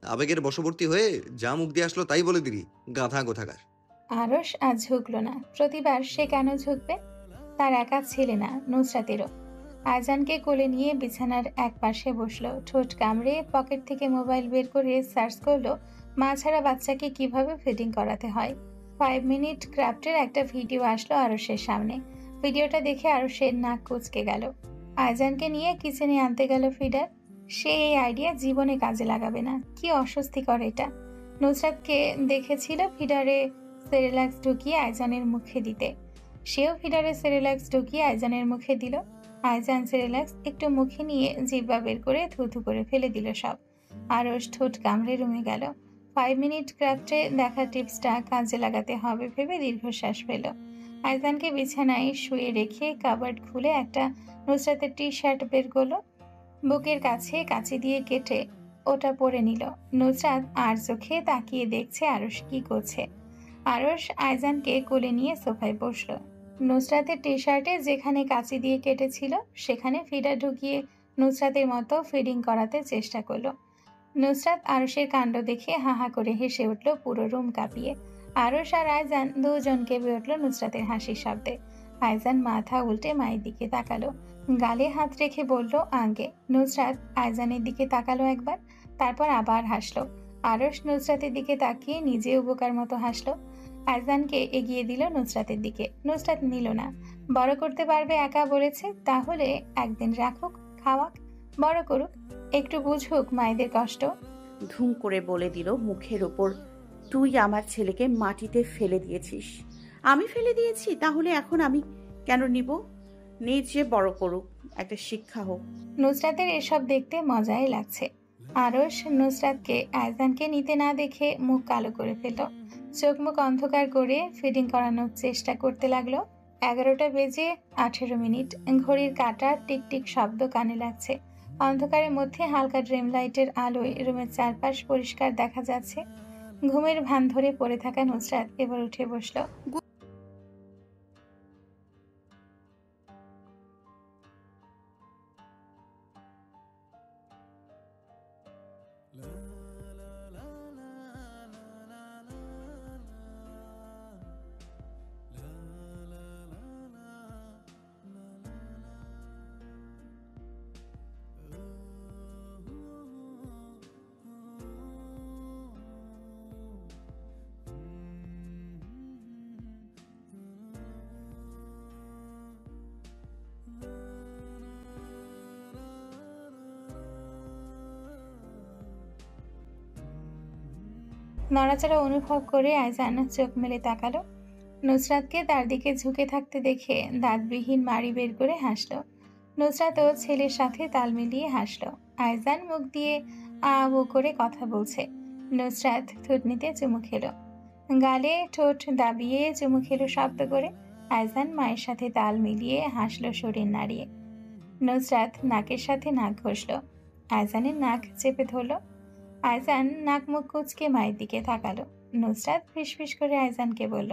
আবেগের বশবর্তী হয়ে যা মুখ দিয়ে আসলো তাই বলে দিলি, গাধা কোথাকার। আরশ আজ ঝুঁকলো না। প্রতিবার সে কেন ঝুঁকবে? তার একা ছেলে না, নুসরাতেরও। আইজানকে কোলে নিয়ে বিছানার এক পাশে বসলো। ঠোঁট কামড়ে পকেট থেকে মোবাইল বের করে সার্চ করলো মা ছাড়া বাচ্চাকে কিভাবে ফিডিং করাতে হয়। 5 মিনিট ক্রাফটের একটা ভিডিও আসলো আরশের সামনে। ভিডিওটা দেখে আরশের নাক কুঁচকে গেল। আইজানকে নিয়ে কিচেনে আনতে গেল ফিডার। সে এই আইডিয়া জীবনে কাজে লাগাবে না। কি অস্বস্তিকর এটা। নুসরাতকে দেখেছিল ফিডারে সেরেলাক্স ঢুকিয়ে আইজানের মুখে দিতে। সেও ফিডারে সেরেলাক্স ঢুকিয়ে আইজানের মুখে দিল। আইজান সেরেলাক্স একটু মুখে নিয়ে জিহ্বা বের করে থুথু করে ফেলে দিল সব। আরশ ঠোঁট কামড়ে রুমে গেল। 5 মিনিট ক্রাফটে দেখা টিপসটা কাজে লাগাতে হবে ভেবে দীর্ঘশ্বাস ফেল। আইজানকে বিছানায় শুয়ে রেখে কাবার্ড খুলে একটা নুসরাতের টি-শার্ট বের করলো। বুকের কাছে কাঁচি দিয়ে কেটে ওটা পরে নিল। নুসরাত আর চোখে তাকিয়ে দেখছে আরশ কি করছে। আরশ আইজানকে কোলে নিয়ে সোফায় বসলো। নুসরাতের টি-শার্টে যেখানে কাঁচি দিয়ে কেটেছিল সেখানে ফিডার ঢুকিয়ে নুসরাতের মতো ফিডিং করাতে চেষ্টা করলো। নুসরাত আরশের কাণ্ড দেখে হাহা করে হেসে উঠল, পুরো রুম কাঁপিয়ে। আরশ আর আইজান দুজন কেঁপে উঠল নুসরাতের হাসির শব্দে। আইজান মাথা উল্টে মায়ের দিকে তাকালো, গালে হাত রেখে বলল আঙ্গে। নুসরাত আইজানের দিকে তাকালো একবার, তারপর আবার হাসলো। আরশ নুসরাতের দিকে তাকিয়ে নিজে উপকার মতো হাসলো। আইজানকে এগিয়ে দিল নুসরাতের দিকে। নুসরাত নিল না। বড় করতে পারবে একা বলেছে, তাহলে একদিন রাখুক, খাওয়াক, বড় করুক, একটু বুঝুক মায়েদের কষ্ট। ধুম করে বলে দিল মুখের উপর, তুই আমার ছেলেকে মাটিতে ফেলে দিয়েছিস। আমি ফেলে দিয়েছি? তাহলে এখন আমি কেন নিব? নিজে বড় করুক, একটা শিক্ষা হোক। নুসরাতের এসব দেখতে মজাই লাগছে। আরশ নুসরাতকে আয়জানকে নিতে না দেখে মুখ কালো করে ফেলল। চোখ মুখ অন্ধকার করে ফিডিং করানোর চেষ্টা করতে লাগলো। 11টা বেজে 18 মিনিট। ঘড়ির কাঁটার টিকটিক শব্দ কানে লাগছে। অন্ধকারের মধ্যে হালকা ড্রিম লাইটের আলোয় রুমের চারপাশ পরিষ্কার দেখা যাচ্ছে। ঘুমের ভান ধরে পড়ে থাকা নুসরাত এবার উঠে বসলো। নড়াচড়া অনুভব করে আয়জান চোখ মেলে তাকালো। নুসরাতকে তার দিকে ঝুঁকে থাকতে দেখে দাঁতবিহীন মাড়ি বের করে হাসলো। নুসরাতও ছেলের সাথে তাল মিলিয়ে হাসলো। আয়জান মুখ দিয়ে আ ও করে কথা বলছে। নুসরাত থুতনিতে চুমু খেলো, গালে ঠোঁট দাবিয়ে চুমু খেলো শব্দ করে। আয়জান মায়ের সাথে তাল মিলিয়ে হাসলো শরীর নাড়িয়ে। নুসরাত নাকের সাথে নাক ঘষলো। আয়জানের নাক চেপে ধরলো। আয়জান নাক মুখ কুচকে মায়ের দিকে তাকালো। নুসরাত ফিসফিস করে আয়জানকে বলল,